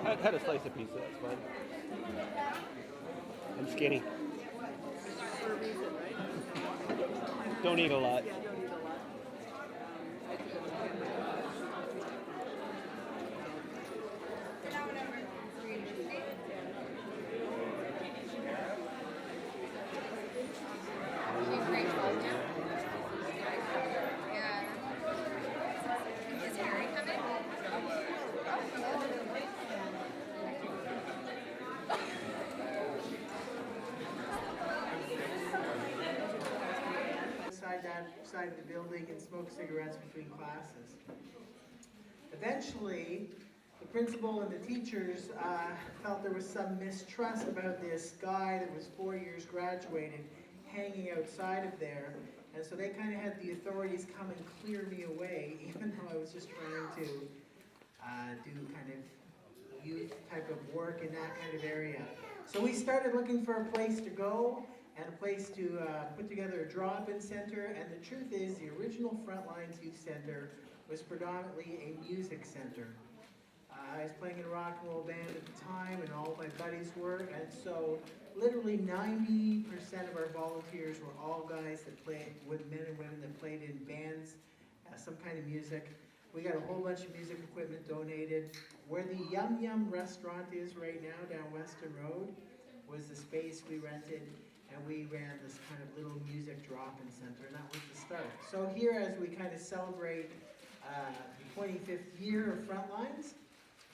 I had a slice of pizza, that's fine. I'm skinny. For a reason, right? Don't eat a lot. Yeah, don't eat a lot. Is Harry coming? Outside that side of the building and smoke cigarettes between classes. Eventually, the principal and the teachers felt there was some mistrust about this guy that was 4 years graduated hanging outside of there. And so they kind of had the authorities come and clear me away, even though I was just trying to do kind of youth type of work in that kind of area. So we started looking for a place to go and a place to put together a drop-in center. And the truth is, the original Frontlines Youth Center was predominantly a music center. I was playing in a rock and roll band at the time, and all my buddies were, and so literally 90% of our volunteers were all guys that played, with men and women that played in bands, some kind of music. We got a whole bunch of music equipment donated. Where the Yum Yum restaurant is right now down Weston Road was the space we rented, and we ran this kind of little music drop-in center, and that was the start. So here, as we kind of celebrate the 25th year of Frontlines,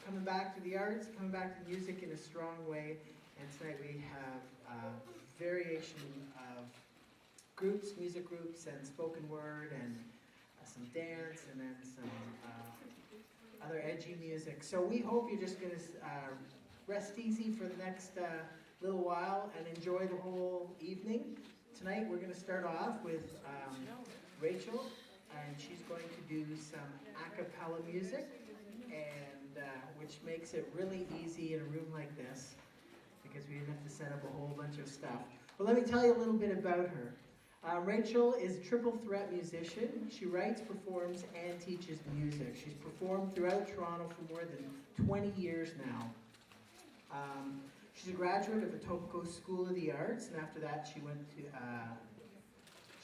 coming back to the arts, coming back to music in a strong way, and tonight we have variation of groups, music groups, and spoken word, and some dance, and then some other edgy music. So we hope you're just going to rest easy for the next little while and enjoy the whole evening. Tonight we're going to start off with Rachel, and she's going to do some a cappella music, and which makes it really easy in a room like this, because we didn't have to set up a whole bunch of stuff. But let me tell you a little bit about her. Rachel is a triple threat musician. She writes, performs, and teaches music. She's performed throughout Toronto for more than 20 years now. She's a graduate of the Etobicoke School of the Arts, and after that she went to,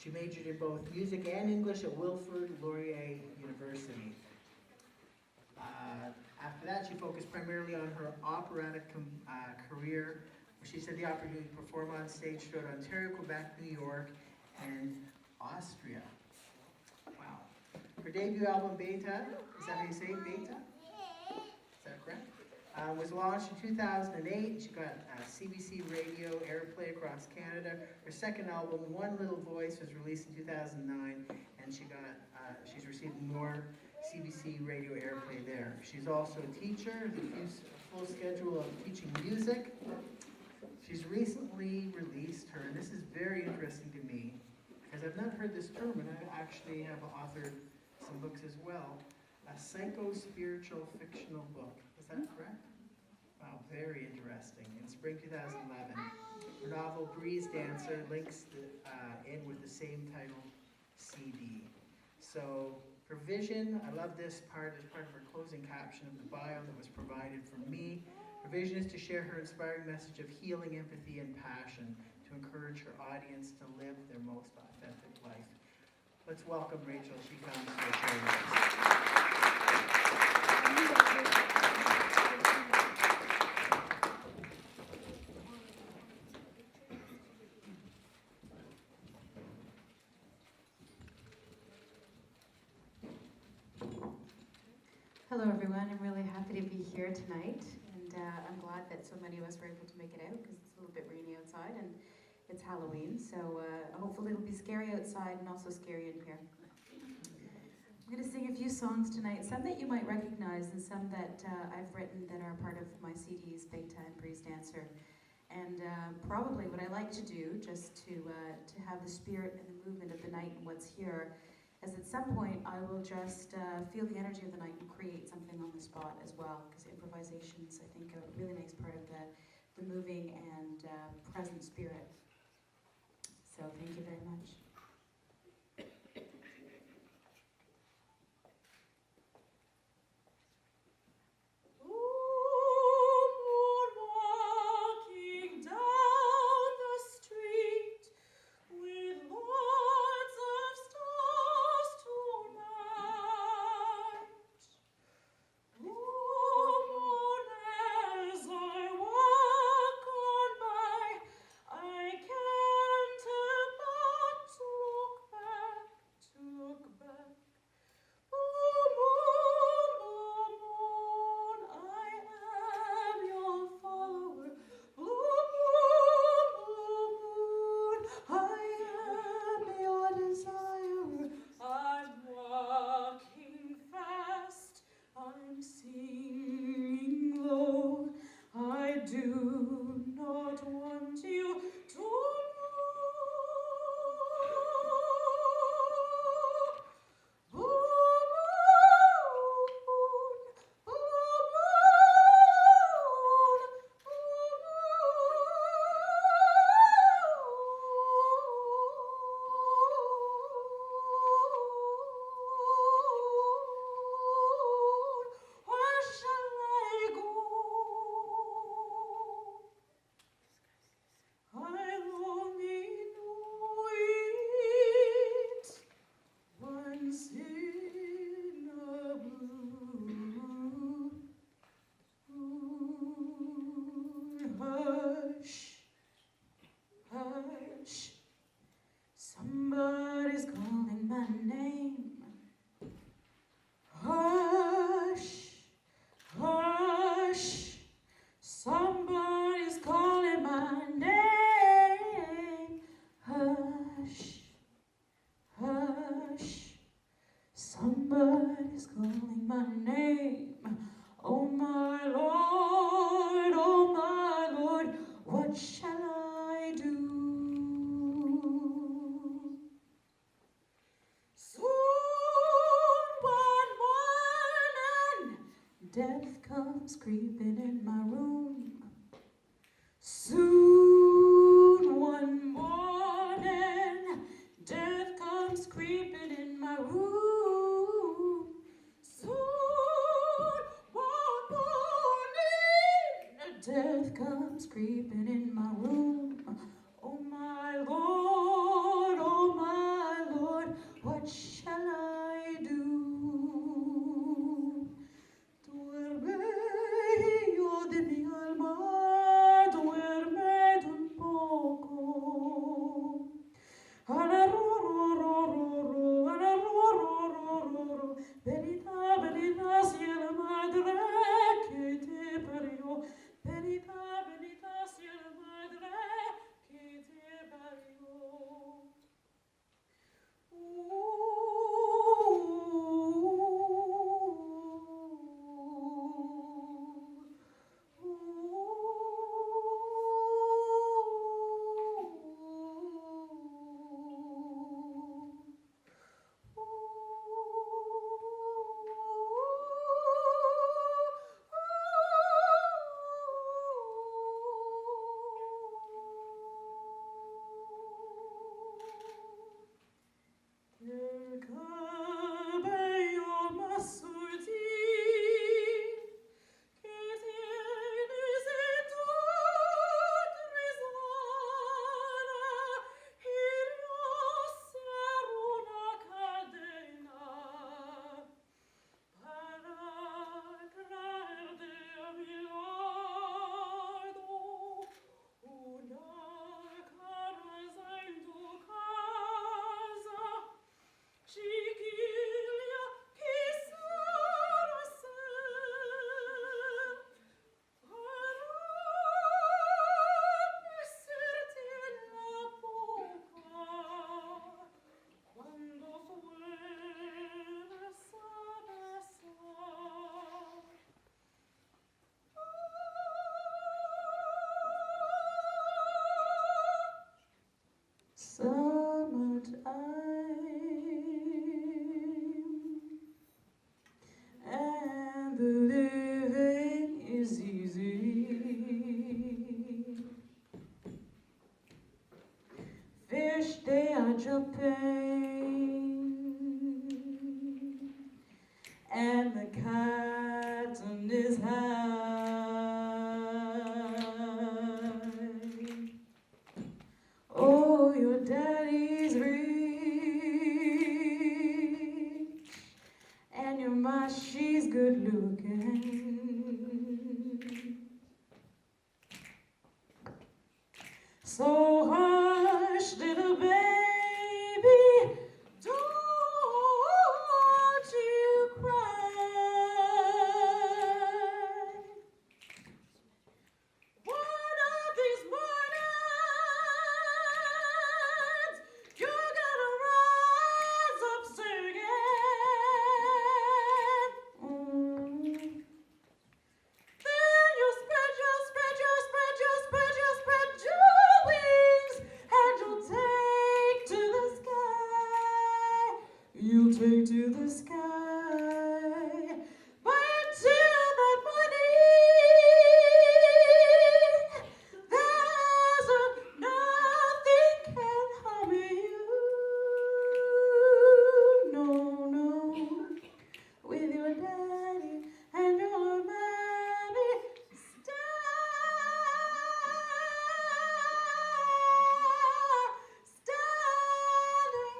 she majored in both music and English at Wilfrid Laurier University. After that, she focused primarily on her operatic career. She's had the opportunity to perform on stage throughout Ontario, Quebec, New York, and Austria. Wow. Her debut album, Beta, is that how you say it? Beta? Is that correct? Was launched in 2008. She got CBC radio airplay across Canada. Her second album, One Little Voice, was released in 2009, and she's received more CBC radio airplay there. She's also a teacher, a full schedule of teaching music. She's recently released her, and this is very interesting to me, because I've not heard this term, and I actually have authored some books as well, a psycho-spiritual fictional book. Is that correct? Wow, very interesting. In spring 2011, her novel Breeze Dancer links in with the same title CD. So her vision, I love this part as part of her closing caption of the bio that was provided from me. Her vision is to share her inspiring message of healing, empathy, and passion to encourage her audience to live their most authentic life. Let's welcome Rachel. She comes to share with us. Hello everyone, I'm really happy to be here tonight, and I'm glad that so many of us were able to make it out because it's a little bit rainy outside and it's Halloween, so hopefully it'll be scary outside and also scary in here. I'm going to sing a few songs tonight, some that you might recognize and some that I've written that are part of my CDs, Big Time Breeze Dancer. And probably what I like to do, just to have the spirit and the movement of the night and what's here, is at some point I will just feel the energy of the night and create something on the spot as well, because improvisations, I think, are a really nice part of the moving and present spirit. So thank you very much. Somebody's calling my name. Hush, hush. Somebody's calling my name. Hush, hush. Somebody's calling my name. Oh my Lord, what shall I do? Soon one morning, death comes creeping in my room. Soon one morning, death comes creeping in my room. Soon one morning, death comes creeping in my room. Oh my Lord, what shall I do? Duerme, hijo de mi alma, duerme. Summertime, and the living is easy. Fish, they are jumping, and the cotton is high. Oh, your daddy's rich, and your ma, she's good looking. So hush, little baby, don't you cry. One of these mornings, you're gonna rise up singing. Then you spread your wings, and you'll take to the sky. You'll take to the sky. But until that morning, there's nothing can harm you. No, no. With your daddy and your mommy standing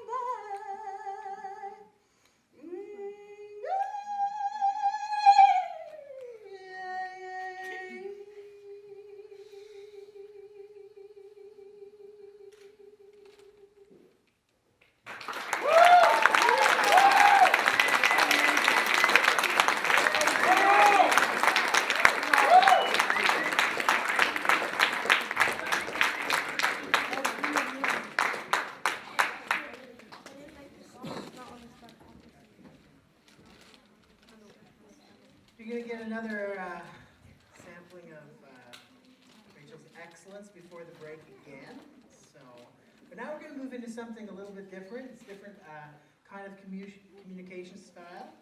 by. You're going to get another sampling of Rachel's excellence before the break again. So, but now we're going to move into something a little bit different. It's different kind of communication style.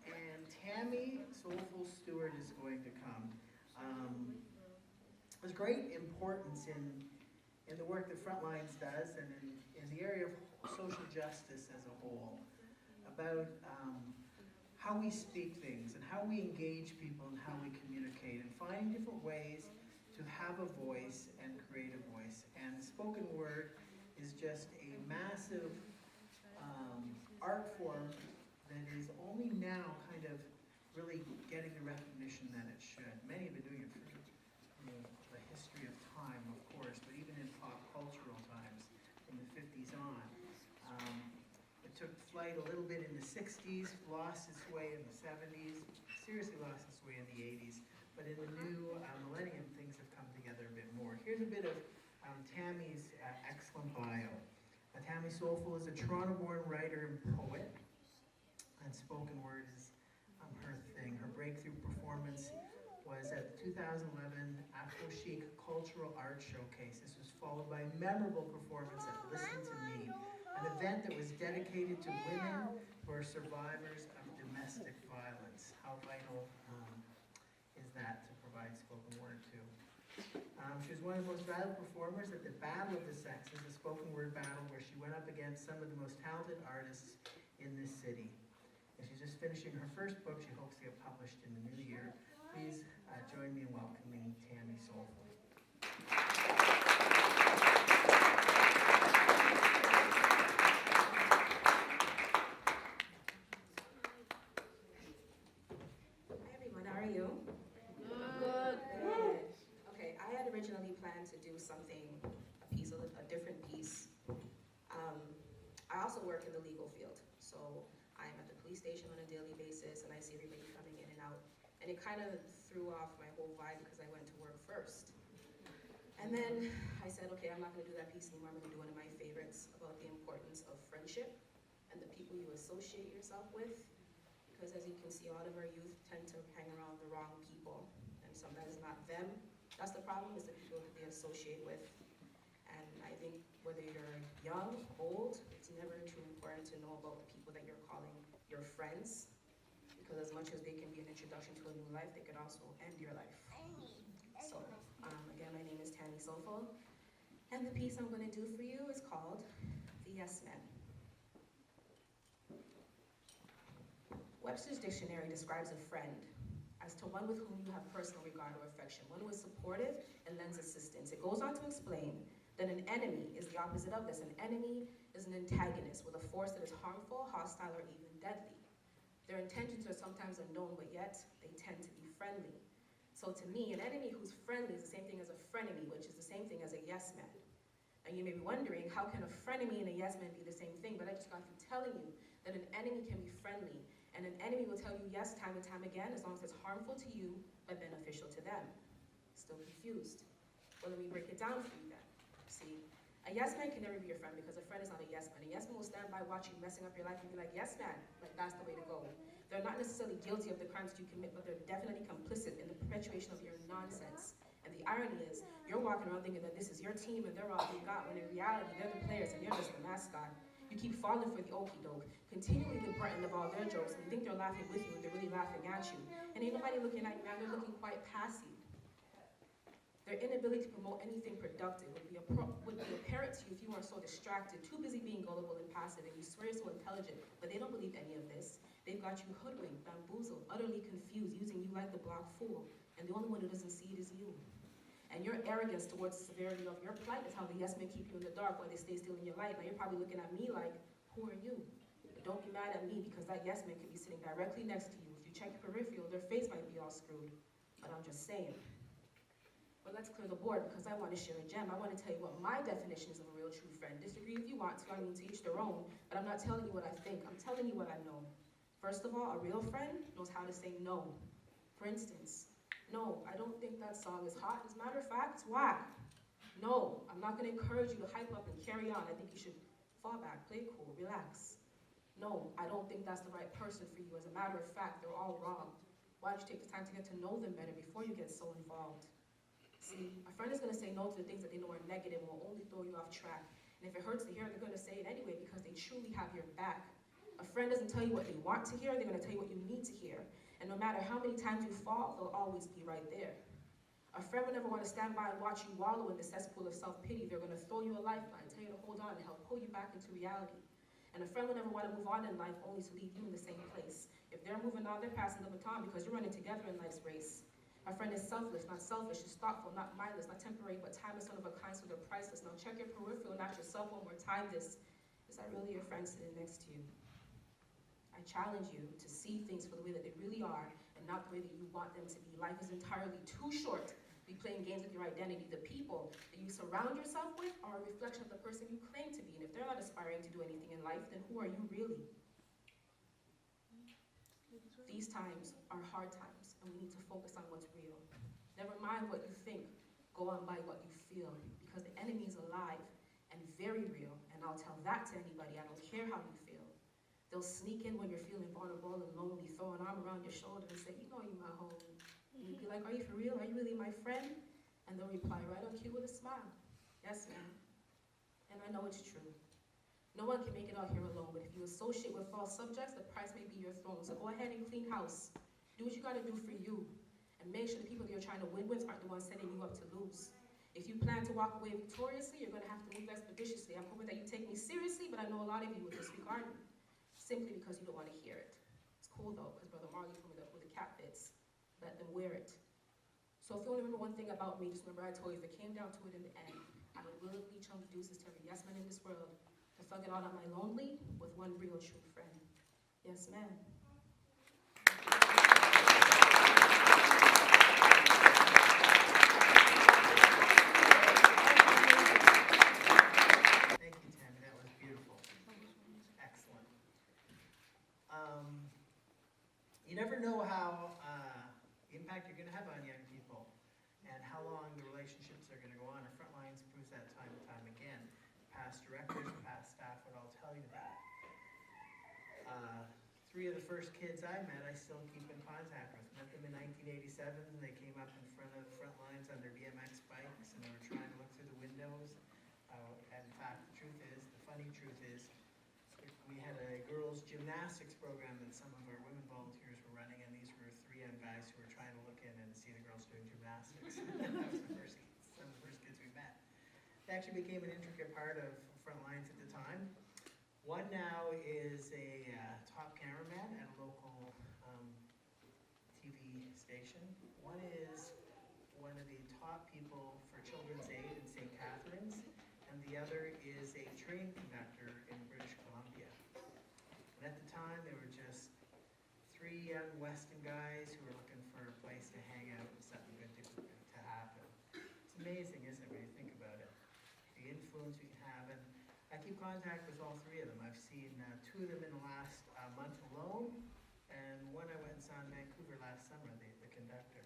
And Tammy Soulful Stewart is going to come. There's great importance in the work that Frontlines does and in the area of social justice as a whole, about how we speak things and how we engage people and how we communicate and finding different ways to have a voice and create a voice. And spoken word is just a massive art form that is only now kind of really getting the recognition that it should. Many have been doing it for the history of time, of course, but even in pop cultural times, from the 50s on. It took flight a little bit in the 60s, lost its way in the 70s, seriously lost its way in the 80s, but in the new millennium, things have come together a bit more. Here's a bit of Tammy's excellent bio. Tammy Soulful is a Toronto-born writer and poet, and spoken word is her thing. Her breakthrough performance was at the 2011 Afro Chic Cultural Art Showcase. This was followed by a memorable performance at Listen to Me, an event that was dedicated to women who are survivors of domestic violence. How vital is that to provide spoken word to? She was one of the most valuable performers at the Battle of the Sexes, a spoken word battle where she went up against some of the most talented artists in this city. And she's just finishing her first book. She hopes to get published in the new year. Please join me in welcoming Tammy Soulful. Hi everyone, how are you? Good. Good. Okay, I had originally planned to do something, a different piece. I also work in the legal field, so I'm at the police station on a daily basis, and I see everybody coming in and out. And it kind of threw off my whole vibe because I went to work first. And then I said, okay, I'm not going to do that piece anymore. I'm going to do one of my favorites about the importance of friendship and the people you associate yourself with. Because as you can see, a lot of our youth tend to hang around the wrong people, and sometimes not them. That's the problem, is the people that they associate with. And I think whether you're young, old, it's never too important to know about the people that you're calling your friends, because as much as they can be an introduction to a new life, they could also end your life. So, again, my name is Tammy Soulful, and the piece I'm going to do for you is called The Yes Men. Webster's dictionary describes a friend as to one with whom you have personal regard or affection, one who is supportive and lends assistance. It goes on to explain that an enemy is the opposite of this. An enemy is an antagonist with a force that is harmful, hostile, or even deadly. Their intentions are sometimes unknown, but yet they tend to be friendly. So to me, an enemy who's friendly is the same thing as a frenemy, which is the same thing as a yes man. And you may be wondering, how can a frenemy and a yes man be the same thing? But I just got through telling you that an enemy can be friendly, and an enemy will tell you yes time and time again, as long as it's harmful to you but beneficial to them. Still confused? Well, let me break it down for you then. See, a yes man can never be your friend, because a friend is not a yes man. A yes man will stand by, watch you messing up your life, and be like, yes man, like that's the way to go. They're not necessarily guilty of the crimes that you commit, but they're definitely complicit in the perpetuation of your nonsense. And the irony is, you're walking around thinking that this is your team and they're all you got, when in reality, they're the players and you're just the mascot. You keep falling for the okie doke, continually liberating of all their jokes, and you think they're laughing with you and they're really laughing at you. And ain't nobody looking at you, man, they're looking quite passive. Their inability to promote anything productive would be apparent to you if you weren't so distracted, too busy being gullible and passive, and you swear you're so intelligent, but they don't believe any of this. They've got you hoodwinked, bamboozled, utterly confused, using you like the block fool, and the only one who doesn't see it is you. And your arrogance towards the severity of your plight is how the yes men keep you in the dark while they stay still in your light. Now you're probably looking at me like, who are you? But don't be mad at me, because that yes man could be sitting directly next to you. If you check your peripheral, their face might be all screwed. But I'm just saying. But let's clear the board, because I want to share a gem. I want to tell you what my definition is of a real true friend. Disagree if you want to, I mean, to each their own, but I'm not telling you what I think. I'm telling you what I know. First of all, a real friend knows how to say no. For instance, no, I don't think that song is hot. As a matter of fact, it's whack. No, I'm not going to encourage you to hype up and carry on. I think you should fall back, play cool, relax. No, I don't think that's the right person for you. As a matter of fact, they're all wrong. Why don't you take the time to get to know them better before you get so involved? See, a friend is going to say no to the things that they know are negative and will only throw you off track. And if it hurts to hear, they're going to say it anyway, because they truly have your back. A friend doesn't tell you what they want to hear, they're going to tell you what you need to hear. And no matter how many times you fall, they'll always be right there. A friend will never want to stand by and watch you wallow in the cesspool of self-pity. They're going to throw you a lifeline, tell you to hold on and help pull you back into reality. And a friend will never want to move on in life only to leave you in the same place. If they're moving on, they're passing the baton, because you're running together in life's race. A friend is selfless, not selfish, is thoughtful, not mindless, not temporary, but timeless, one of a kind, so they're priceless. Now check your peripheral, not yourself one more time. Is that really your friend sitting next to you? I challenge you to see things for the way that they really are, and not the way that you want them to be. Life is entirely too short to be playing games with your identity. The people that you surround yourself with are a reflection of the person you claim to be, and if they're not aspiring to do anything in life, then who are you really? These times are hard times, and we need to focus on what's real. Never mind what you think, go on by what you feel, because the enemy is alive and very real, and I'll tell that to anybody. I don't care how you feel. They'll sneak in when you're feeling vulnerable and lonely, throw an arm around your shoulder and say, you know you're my homie. And you'd be like, are you for real? Are you really my friend? And they'll reply right on cue with a smile. Yes, ma'am. And I know it's true. No one can make it out here alone, but if you associate with false subjects, the price may be your throne. So go ahead and clean house. Do what you gotta do for you. And make sure the people that you're trying to win with aren't the ones setting you up to lose. If you plan to walk away victoriously, you're gonna have to move expeditiously. I'm hoping that you take me seriously, but I know a lot of you will disregard me. simply because you don't want to hear it. It's cool though, because Brother Marley told me that who the cap fits, let them wear it. So if you only remember one thing about me, just remember I told you if it came down to it in the end, I would willingly chunk deuces to every yes man in this world to thug it out on my lonely with one real true friend. Yes, ma'am. Thank you, Tammy. That was beautiful. Excellent. You never know how the impact you're going to have on young people and how long the relationships are going to go on. Our Frontlines proves that time and time again. Past directors, past staff would all tell you that. 3 of the first kids I met, I still keep in contact with. Met them in 1987, and they came up in front of the Frontlines on their BMX bikes, and they were trying to look through the windows. And in fact, the funny truth is, we had a girls' gymnastics program that some of our women volunteers were running, and these were 3 young guys who were trying to look in and see the girls doing gymnastics. That was some of the first kids we met. They actually became an intricate part of Frontlines at the time. One now is a top cameraman at a local TV station. One is one of the top people for Children's Aid in St. Catharines, and the other is a train conductor in British Columbia. And at the time, they were just 3 young Weston guys who were looking for a place to hang out and something good to happen. It's amazing, isn't it, when you think about it? The influence we can have. And I keep contact with all 3 of them. I've seen 2 of them in the last month alone, and one I went and saw in Vancouver last summer, the conductor.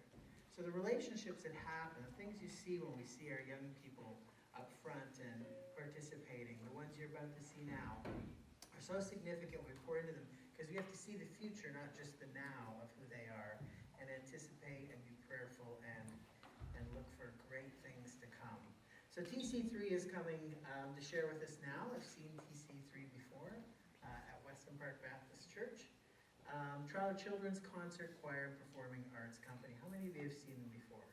So the relationships that happen, the things you see when we see our young people up front and participating, the ones you're about to see now, are so significant. We pour into them because we have to see the future, not just the now of who they are, and anticipate and be prayerful and look for great things to come. So TC3 is coming to share with us now. I've seen TC3 before at Weston Park Baptist Church. Toronto Children's Concert Choir and Performing Arts Company. How many of you have seen them before?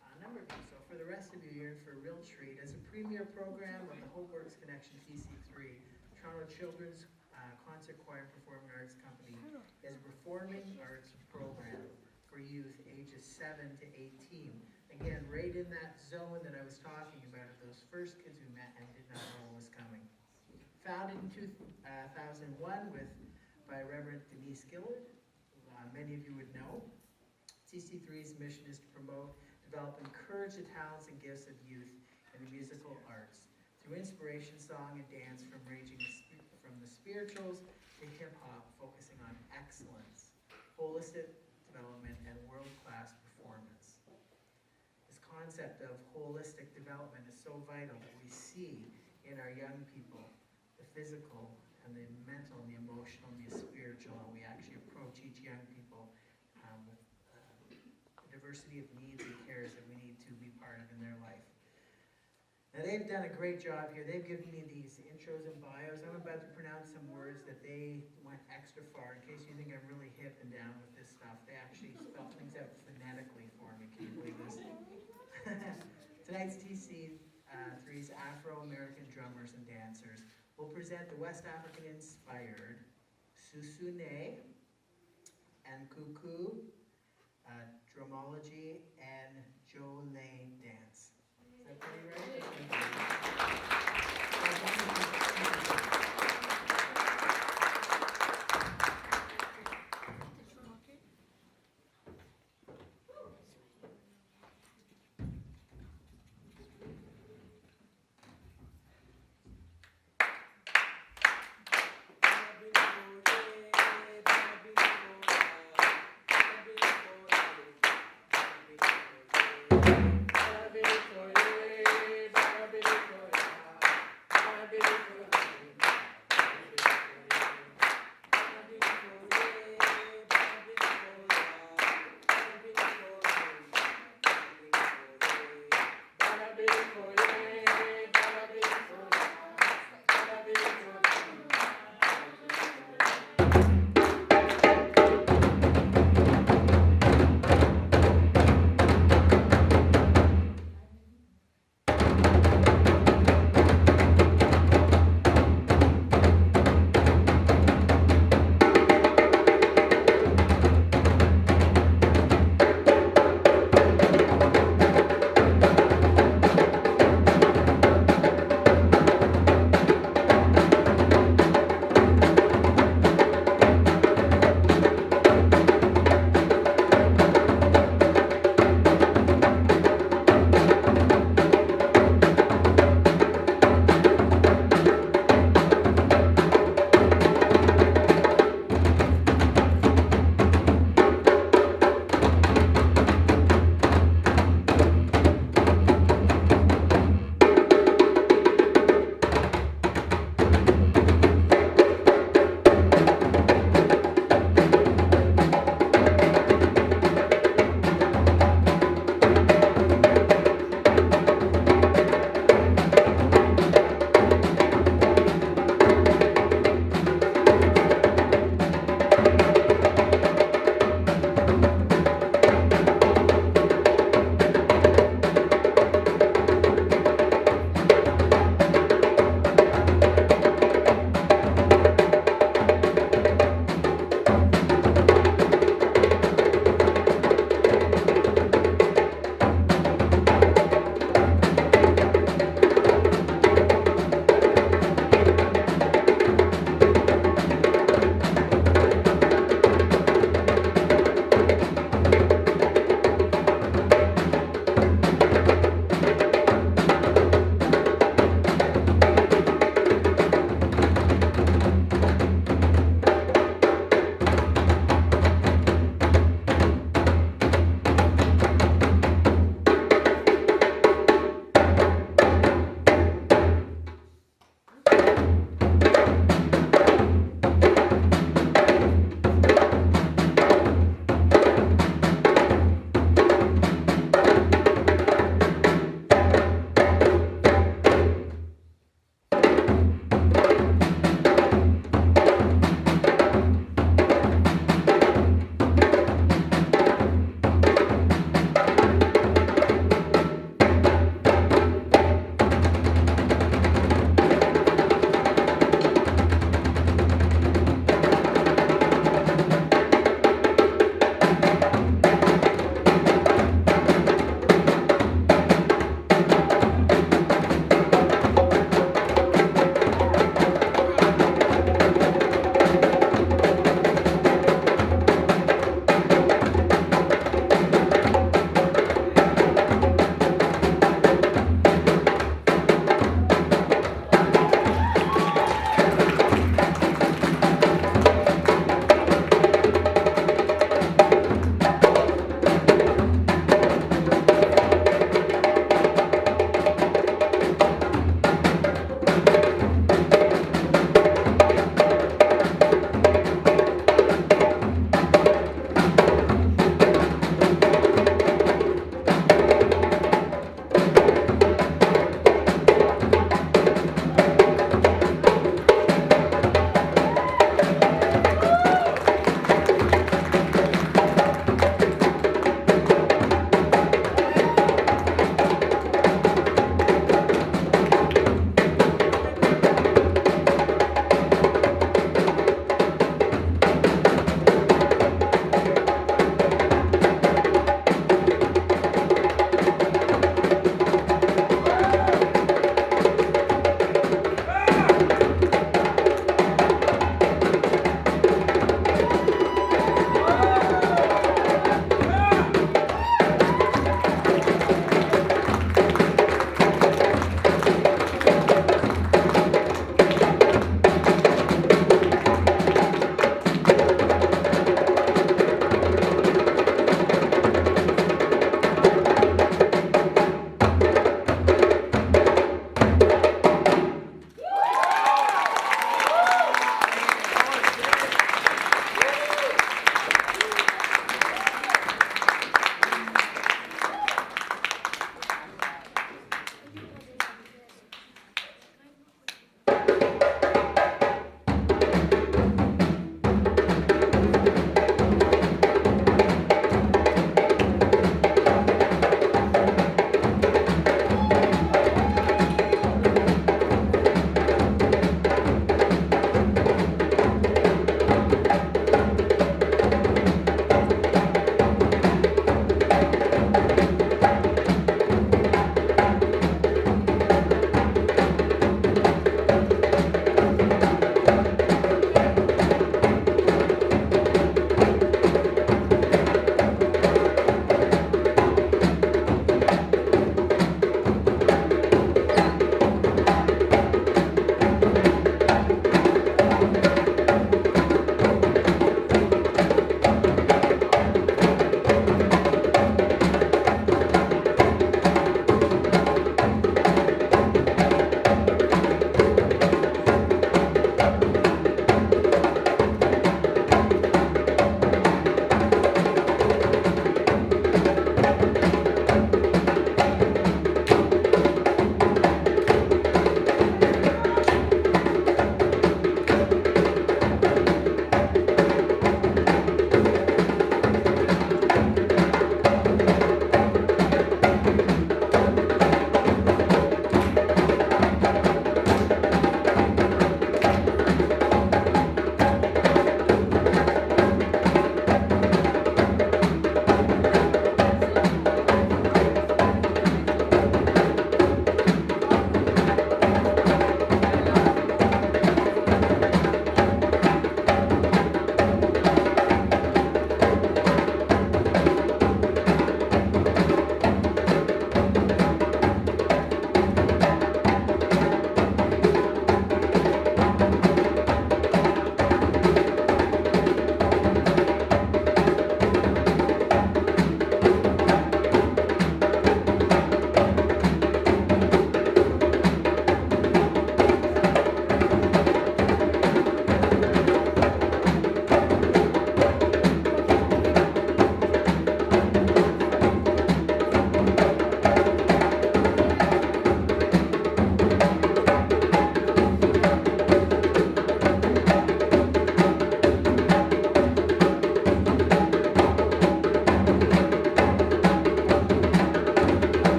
A number of you. So for the rest of you, you're in for a real treat. As a premier program of the HopeWorks Connection TC3, Toronto Children's Concert Choir and Performing Arts Company is a performing arts program for youth ages 7 to 18. Again, right in that zone that I was talking about of those first kids we met and did not know what was coming. Founded in 2001 by Reverend Denise Gillard, who many of you would know. TC3's mission is to promote, develop, and encourage the talents and gifts of youth in the musical arts through inspiration, song, and dance from the spirituals to hip-hop, focusing on excellence, holistic development, and world-class performance. This concept of holistic development is so vital that we see in our young people the physical and the mental and the emotional and the spiritual, and we actually approach each young people with the diversity of needs and cares that we need to be part of in their life. Now they've done a great job here. They've given me these intros and bios. I'm about to pronounce some words that they went extra far. In case you think I'm really hip and down with this stuff, they actually spell things out phonetically for me. Can you believe this? Tonight's TC3's Afro-American drummers and dancers will present the West African-inspired Susune and Kuku, Drumology, and Jole dance. Is that pretty right?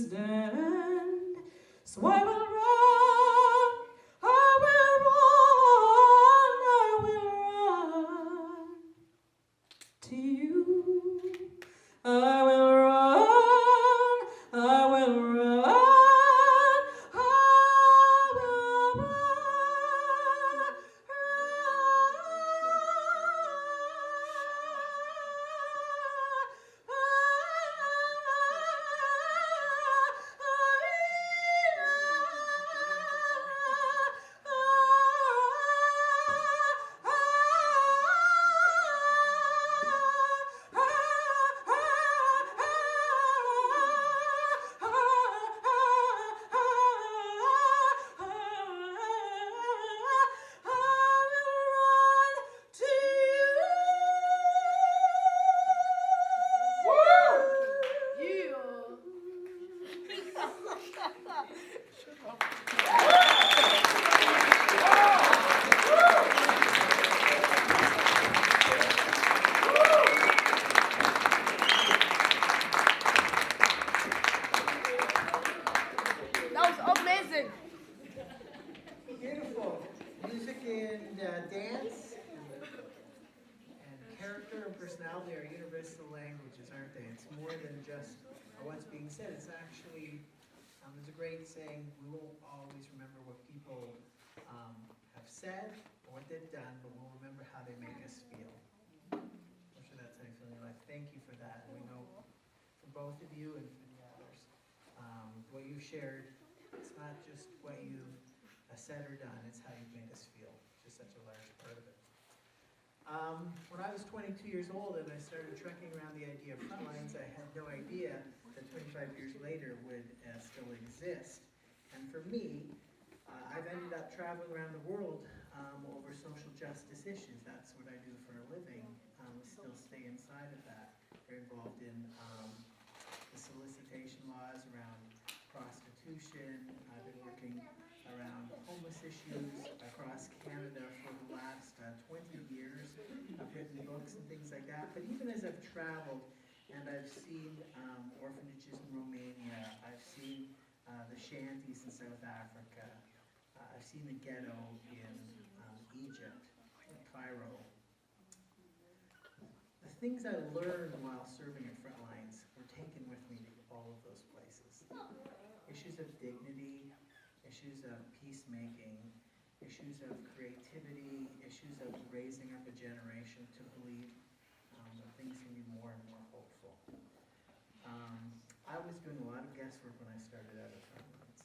stand. So I will run to you. I will run, I will run, I will That was amazing. Beautiful. Music and dance and character and personality are universal languages, aren't they? It's more than just what's being said. It's actually, there's a great saying, we won't always remember what people have said or what they've done, but we'll remember how they make us feel. I'm sure that's how you feel in your life. Thank you for that. And we know for both of you and for the others, what you've shared, it's not just what you said or done, it's how you've made us feel, which is such a large part of it. When I was 22 years old and I started trekking around the idea of Frontlines, I had no idea that 25 years later would still exist. And for me, I've ended up traveling around the world over social justice issues. That's what I do for a living. We still stay inside of that. We're involved in the solicitation laws around prostitution. I've been working around homeless issues across Canada for the last 20 years. I've written books and things like that. But even as I've traveled and I've seen orphanages in Romania, I've seen the shanties in South Africa, I've seen the ghetto in Egypt, in Cairo. The things I learned while serving at Frontlines were taken with me to all of those places. Issues of dignity, issues of peacemaking, issues of creativity, issues of raising up a generation to believe that things can be more and more hopeful. I was doing a lot of guesswork when I started out at Frontlines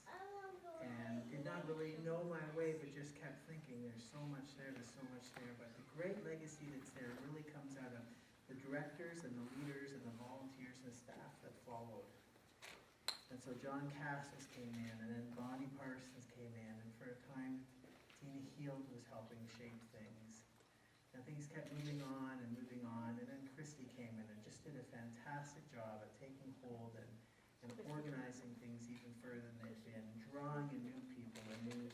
and did not really know my way, but just kept thinking there's so much there, but the great legacy that's there really comes out of the directors and the leaders and the volunteers and the staff that followed. And so John Castles came in, and then Bonnie Parsons came in, and for a time Tina Heald was helping shape things. And things kept moving on, and then Christy came in and just did a fantastic job at taking hold and organizing things even further than they've been, drawing in new people and new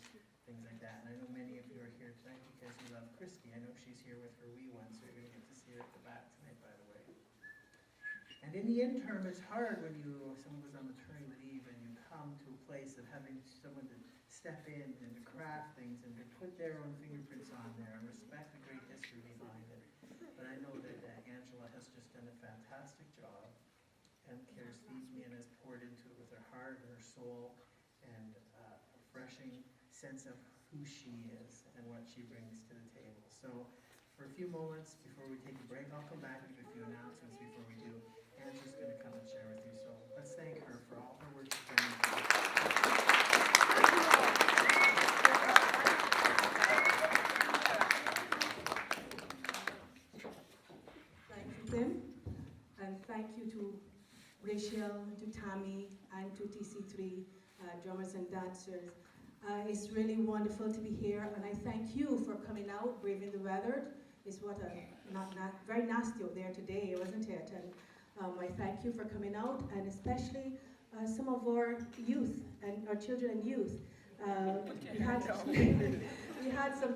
things like that. And I know many of you are here tonight because you love Christy. I know she's here with her wee one, so you're going to get to see her at the back tonight, by the way. And in the interim, it's hard when someone goes on maternity leave and you come to a place of having someone to step in and to craft things and to put their own fingerprints on there and respect the great history behind it. But I know that Angela has just done a fantastic job, and cares deeply and has poured into it with her heart and her soul, and a refreshing sense of who she is and what she brings to the table. So for a few moments before we take a break, I'll come back and give a few announcements before we do. Angela's going to come and share with you, so let's thank her for all her work she's done. Thank you, Tim, and thank you to Rachel, to Tammy, and to TC3 drummers and dancers. It's really wonderful to be here, and I thank you for coming out, braving the weather. It's not very nasty out there today, wasn't it? And I thank you for coming out, and especially some of our youth and our children and youth. We had some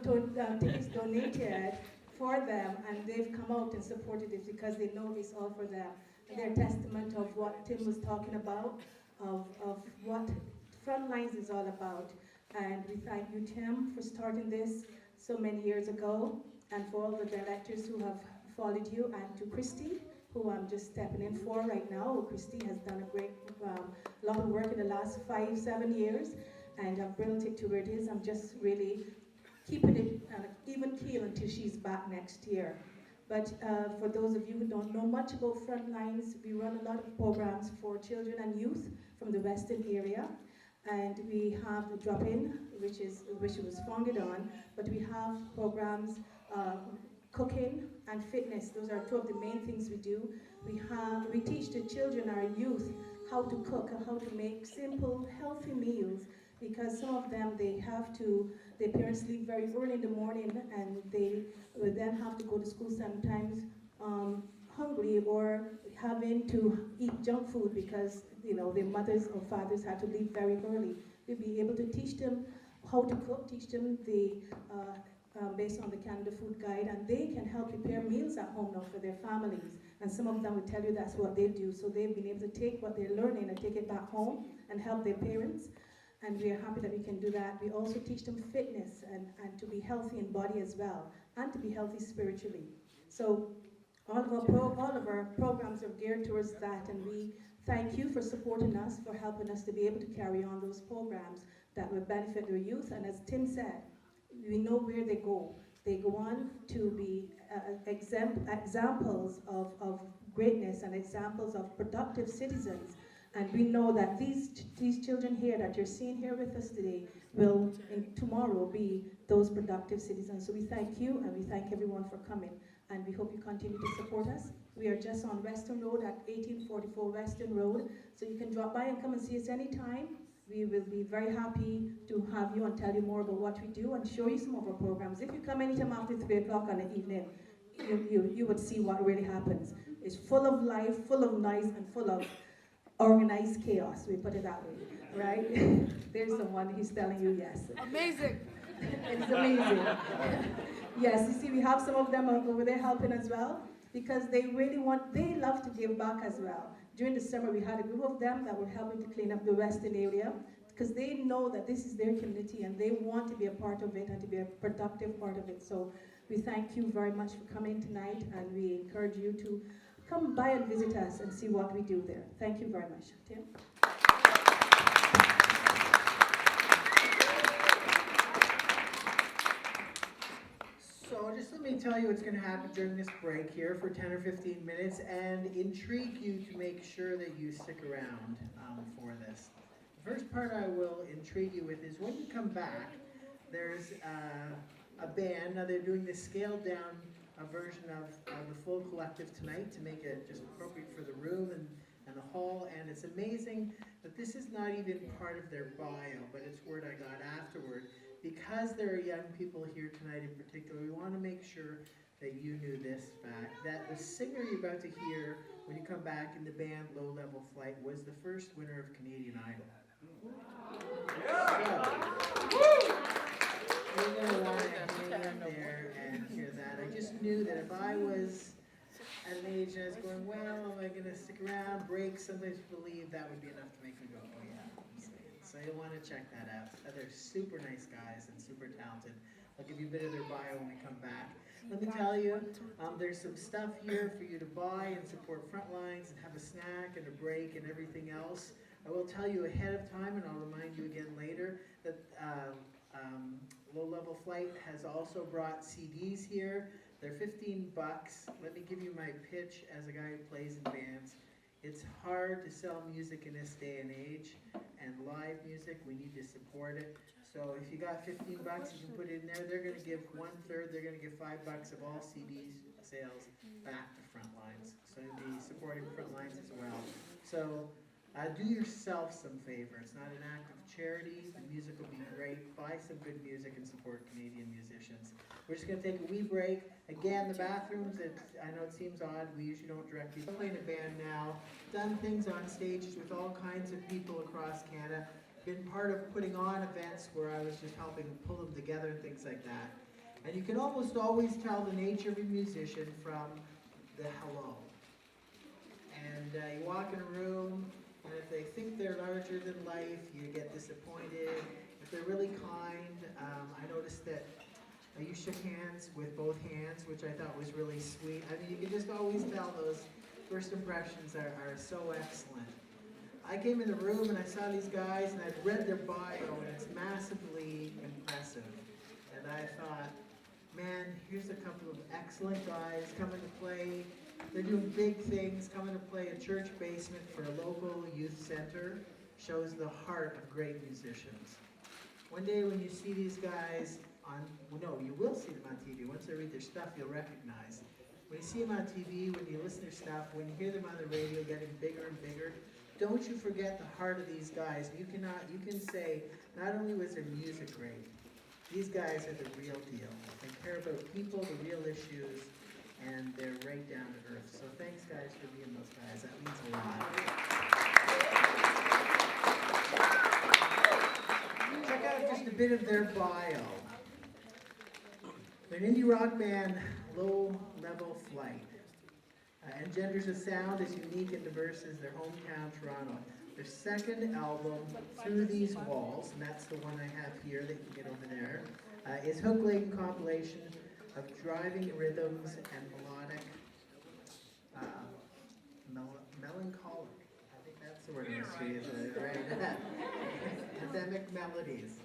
tickets donated for them, and they've come out and supported it because they know it's all for them. And they're a testament of what Tim was talking about, of what Frontlines is all about. And we thank you, Tim, for starting this so many years ago, and for all the directors who have followed you, and to Christy, who I'm just stepping in for right now. Christy has done a great lot of work in the last 5-7 years, and I've built it to where it is. I'm just really keeping it even keel until she's back next year. But for those of you who don't know much about Frontlines, we run a lot of programs for children and youth from the Western area. And we have the drop-in, which it was founded on, but we have programs, cooking and fitness. Those are two of the main things we do. We teach the children, our youth, how to cook and how to make simple, healthy meals, because some of them, their parents leave very early in the morning, and they will then have to go to school sometimes hungry or having to eat junk food because their mothers or fathers had to leave very early. We'll be able to teach them how to cook, teach them based on the Canada Food Guide, and they can help prepare meals at home now for their families. And some of them will tell you that's what they do. So they've been able to take what they're learning and take it back home and help their parents. And we are happy that we can do that. We also teach them fitness and to be healthy in body as well, and to be healthy spiritually. So all of our programs are geared towards that, and we thank you for supporting us, for helping us to be able to carry on those programs that will benefit our youth. And as Tim said, we know where they go. They go on to be examples of greatness and examples of productive citizens. And we know that these children here that you're seeing here with us today will tomorrow be those productive citizens. So we thank you, and we thank everyone for coming. And we hope you continue to support us. We are just on Western Road at 1844 Western Road. So you can drop by and come and see us anytime. We will be very happy to have you and tell you more about what we do and show you some of our programs. If you come anytime after 3 o'clock on the evening, you would see what really happens. It's full of life, full of noise, and full of organized chaos, we put it that way, right? There's someone who's telling you yes. Amazing. It's amazing. Yes, you see, we have some of them over there helping as well, because they love to give back as well. During the summer, we had a group of them that were helping to clean up the Western area, because they know that this is their community and they want to be a part of it and to be a productive part of it. So we thank you very much for coming tonight, and we encourage you to come by and visit us and see what we do there. Thank you very much. Tim? So just let me tell you what's going to happen during this break here for 10 or 15 minutes and intrigue you to make sure that you stick around for this. The first part I will intrigue you with is when you come back, there's a band. Now they're doing this scaled down version of the full collective tonight to make it just appropriate for the room and the hall. And it's amazing that this is not even part of their bio, but it's word I got afterward. Because there are young people here tonight in particular, we want to make sure that you knew this fact, that the singer you're about to hear when you come back in the band Low Level Flight was the first winner of Canadian Idol. So, you're going to want to hang in there and hear that. I just knew that if I was at an age and I was going, well, am I going to stick around, break, sometimes believe that would be enough to make me go, oh yeah. So you'll want to check that out. They're super nice guys and super talented. I'll give you a bit of their bio when we come back. Let me tell you, there's some stuff here for you to buy and support Frontlines and have a snack and a break and everything else. I will tell you ahead of time, and I'll remind you again later, that Low Level Flight has also brought CDs here. They're $15. Let me give you my pitch as a guy who plays in bands. It's hard to sell music in this day and age, and live music, we need to support it. So if you got $15, you can put it in there. They're going to give 1/3, they're going to give $5 of all CD sales back to Frontlines. So you'll be supporting Frontlines as well. So do yourself some favor. It's not an act of charity. The music will be great. Buy some good music and support Canadian musicians. We're just going to take a wee break. Again, the bathrooms, I know it seems odd. We usually don't direct people. Playing a band now. Done things on stages with all kinds of people across Canada. Been part of putting on events where I was just helping pull them together and things like that. And you can almost always tell the nature of a musician from the hello. And you walk in a room, And if they think they're larger than life, you get disappointed. If they're really kind, I noticed that you shook hands with both hands, which I thought was really sweet. I mean, you can just always tell those first impressions are so excellent. I came in the room and I saw these guys and I'd read their bio and it's massively impressive. And I thought, man, here's a couple of excellent guys coming to play. They're doing big things, coming to play a church basement for a local youth center. Shows the heart of great musicians. One day when you see these guys you will see them on TV. Once I read their stuff, you'll recognize. When you see them on TV, when you listen to their stuff, when you hear them on the radio getting bigger and bigger, don't you forget the heart of these guys. You can say, not only was their music great, these guys are the real deal. They care about people, the real issues, and they're right down to earth. So thanks, guys, for being those guys. That means a lot. Check out just a bit of their bio. They're an indie rock band, Low Level Flight. Engenders a sound as unique and diverse as their hometown, Toronto. Their second album, Through These Walls, and that's the one I have here that you can get over there, is hook-laden compilation of driving rhythms and melancholic. I think that's the word I must use, right? Anthemic melodies.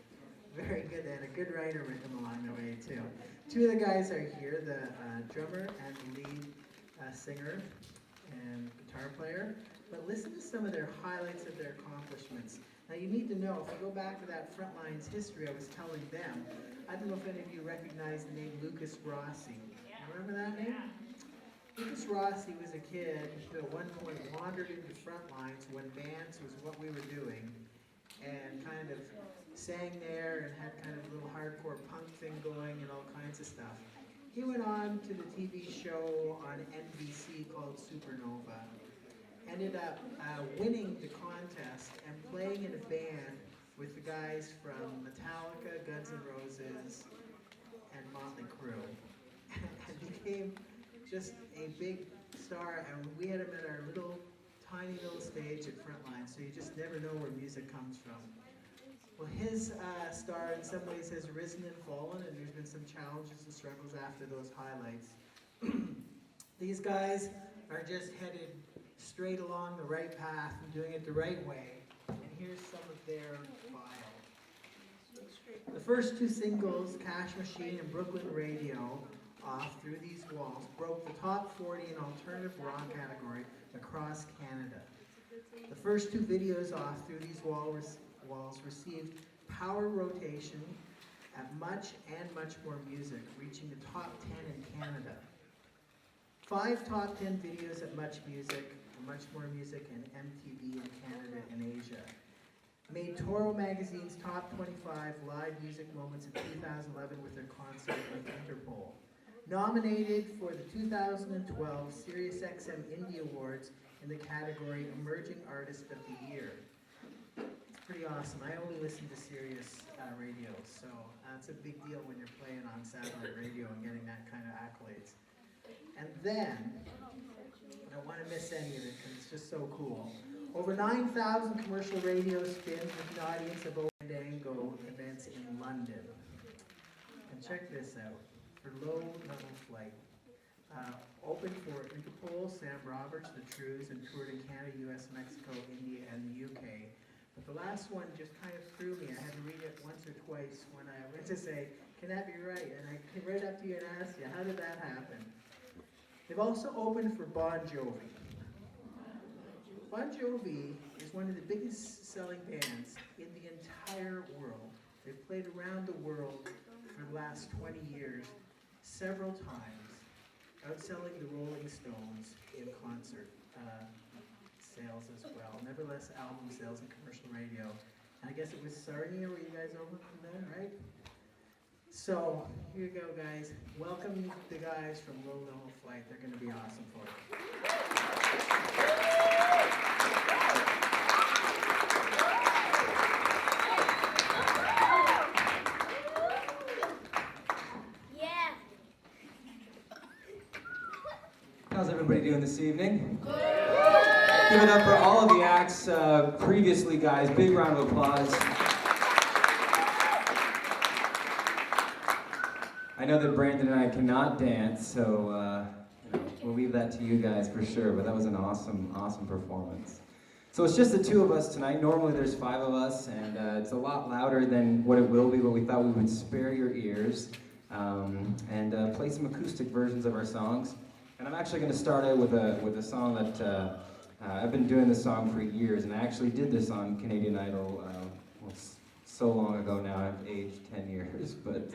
Very good, and a good writer with them along the way too. Two of the guys are here, the drummer and lead singer and guitar player. But listen to some of their highlights of their accomplishments. Now you need to know, if you go back to that Frontlines history I was telling them, I don't know if any of you recognize the name Lucas Rossi. Remember that name? Lucas Rossi was a kid who at one point wandered into Frontlines when bands was what we were doing, and kind of sang there and had kind of a little hardcore punk thing going and all kinds of stuff. He went on to the TV show on NBC called Supernova. Ended up winning the contest and playing in a band with the guys from Metallica, Guns N' Roses, and Motley Crue. And became just a big star, and we had him at our tiny little stage at Frontlines, so you just never know where music comes from. Well, his star in some ways has risen and fallen, and there's been some challenges and struggles after those highlights. These guys are just headed straight along the right path and doing it the right way. And here's some of their bio. The first two singles, Cash Machine and Brooklyn Radio, off Through These Walls, broke the top 40 in alternative rock category across Canada. The first two videos off Through These Walls received power rotation at Much and Much More Music, reaching the top 10 in Canada. 5 top 10 videos at Much Music, Much More Music, and MTV in Canada and Asia. Made Toro Magazine's top 25 live music moments in 2011 with their concert with Interpol. Nominated for the 2012 SiriusXM Indie Awards in the category Emerging Artist of the Year. It's pretty awesome. I only listen to Sirius radio, so it's a big deal when you're playing on satellite radio and getting that kind of accolades. And then, I don't want to miss any of it because it's just so cool. Over 9,000 commercial radio spins with an audience of Fandango events in London. And check this out, for Low Level Flight. Opened for Interpol, Sam Roberts, The Trues, and toured in Canada, US, Mexico, India, and the UK. But the last one just kind of threw me. I had to read it once or twice when I went to say, can that be right? And I came right up to you and asked you, how did that happen? They've also opened for Bon Jovi. Bon Jovi is one of the biggest selling bands in the entire world. They've played around the world for the last 20 years, several times, outselling the Rolling Stones in concert sales as well. Nevertheless, album sales and commercial radio. And I guess it was Sarnia where you guys opened from then, right? So, here you go, guys. Welcome the guys from Low Level Flight. They're going to be awesome for you. Yeah. How's everybody doing this evening? Good. Give it up for all of the acts previously, guys. Big round of applause. I know that Brandon and I cannot dance, so we'll leave that to you guys for sure, but that was an awesome, awesome performance. So it's just the two of us tonight. Normally there's 5 of us, and it's a lot louder than what it will be, but we thought we would spare your ears and play some acoustic versions of our songs. And I'm actually going to start out with a song that I've been doing this song for years, and I actually did this on Canadian Idol so long ago now. I've aged 10 years, but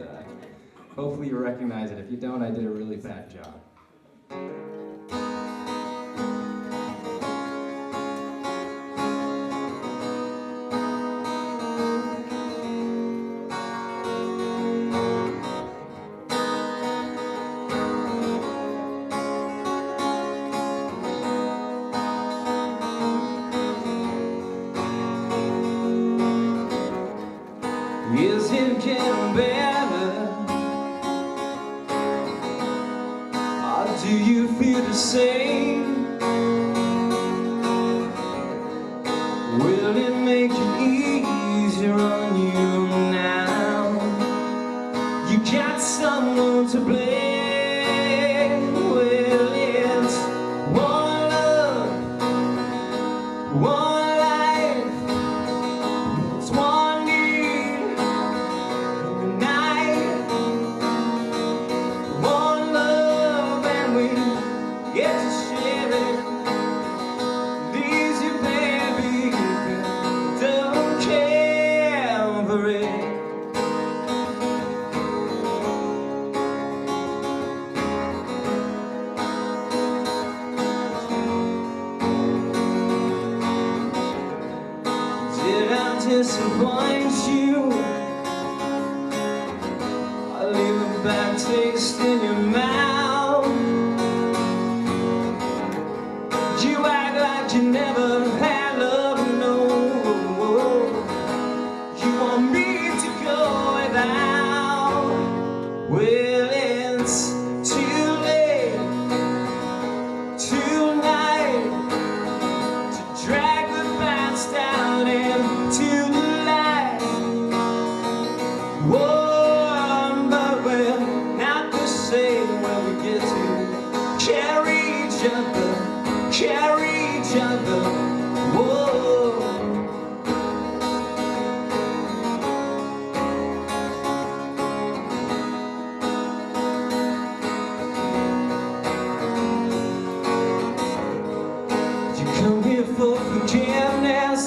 hopefully you recognize it. If you don't, I did a really bad job. Is it getting better? Or do you feel the same? Will it make it easier on you now? You got someone to blame. Well, it's one love, one life, it's one need in the night. One love and we get to share it. Leaves you, baby, if you don't care for it. Did I disappoint you? I leave a bad taste in your mouth. You act like you never had love, no. You want me to go without. Well, it's too late tonight to drag the past down into the light. Whoa, but we're not the same when we get to carry each other, carry each other. Whoa. You come here for forgiveness.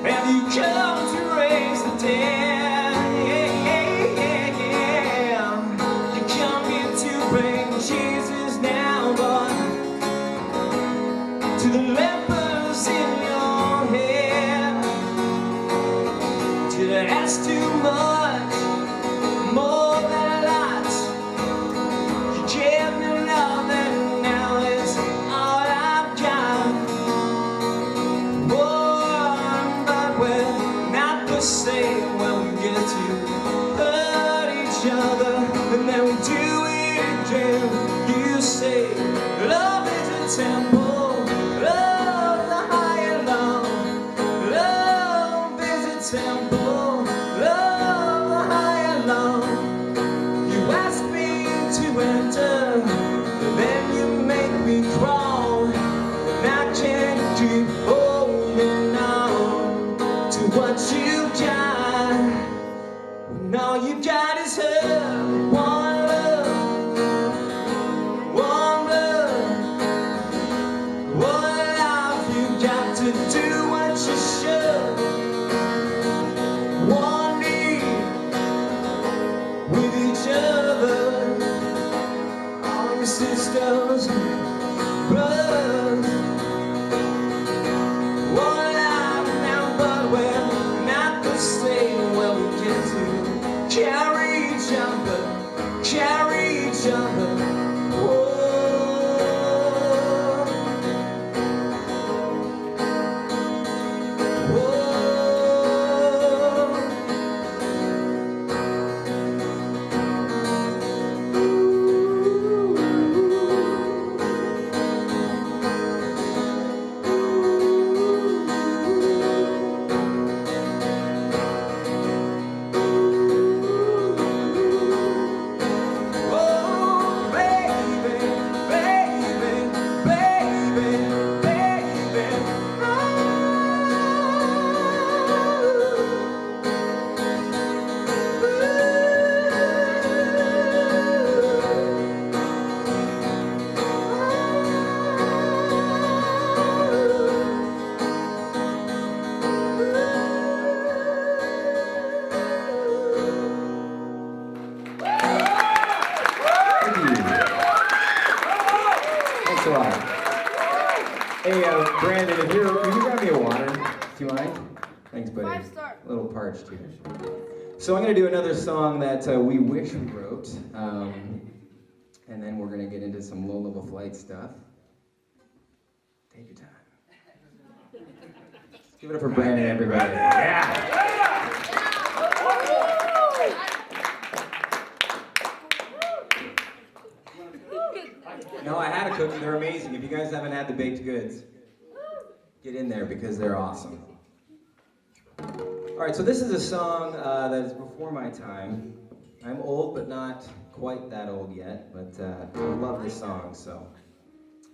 Have you come to raise the dead? You come here to bring Jesus now, but to the lepers in your head, did I ask too much? More than lots. You gave me love and now it's all I've got. But we're not the same when we get to hurt each other, and then we do it again. You say love is a temple, love the higher love, love is a temple, love You mind? Thanks, buddy. 5-star. A little parched here. So I'm going to do another song that we wish we wrote. And then we're going to get into some low-level flight stuff. Take your time. Give it up for Brandon, everybody. Yeah! No, I had a cookie. They're amazing. If you guys haven't had the baked goods, get in there because they're awesome. All right, so this is a song that is before my time. I'm old, but not quite that old yet, but I love this song, so.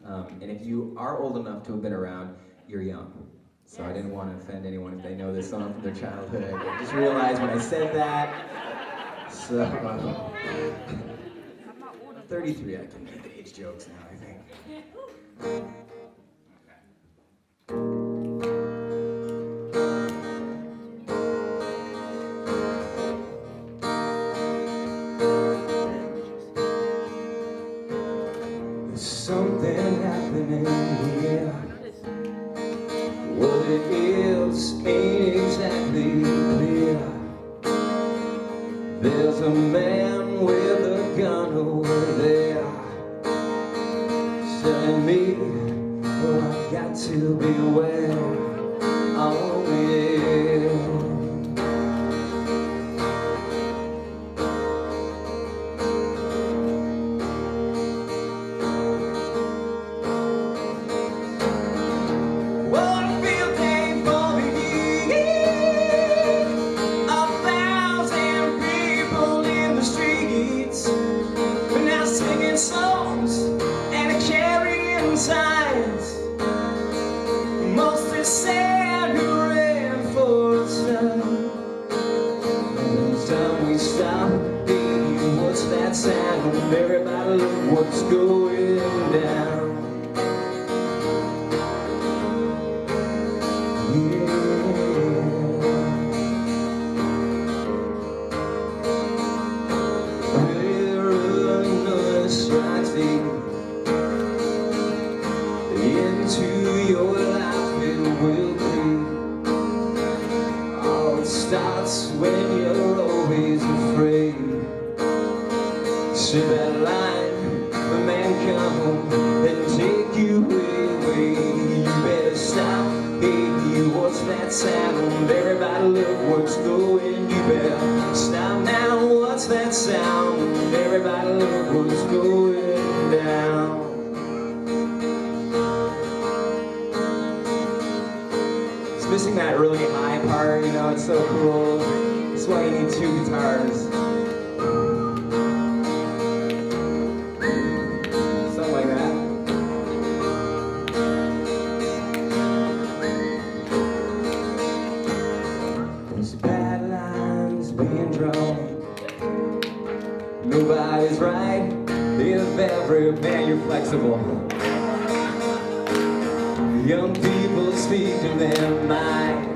And if you are old enough to have been around, you're young. So I didn't want to offend anyone if they know this song from their childhood. I just realized when I said that. So, I'm 33, I can make age jokes now, I think. There's something happening here. What it is ain't exactly clear. There's a man with a gun over there telling me, well, I've got to beware. Oh yeah. Songs and carrying signs, mostly sad who ran for time. Every time we stop, baby, what's that sound? Everybody look what's going down. Into your life it will creep. Oh, it starts when you're always afraid. See that line, the man come and take you away. You better stop, baby, what's that sound? Everybody look what's going. You better stop now, what's that sound? Everybody look what's going down. Missing that really high part, you know, it's so cool. That's why you need 2 guitars. Something like that. There's bad lines being drawn. Nobody's right if every man you're flexible. Young people speak to their mind,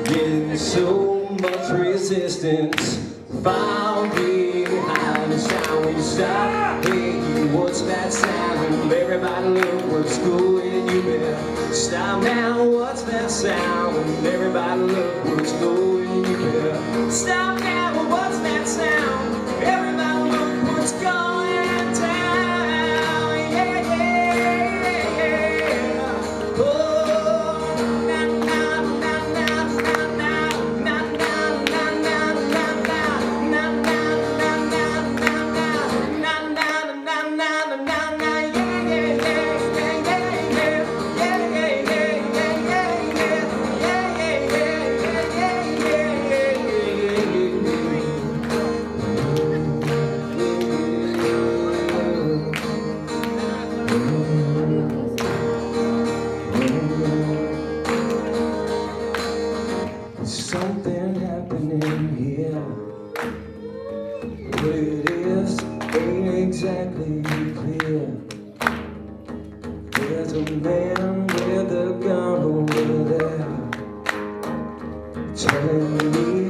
getting so much resistance. Far behind, it's time we stop. Hey, what's that sound? Everybody look what's going. You better stop now, what's that sound? Everybody look what's going. You better stop now, what's that sound? Everybody look what's going. Something happening here. What it is ain't exactly clear. There's a man with a gun over there telling me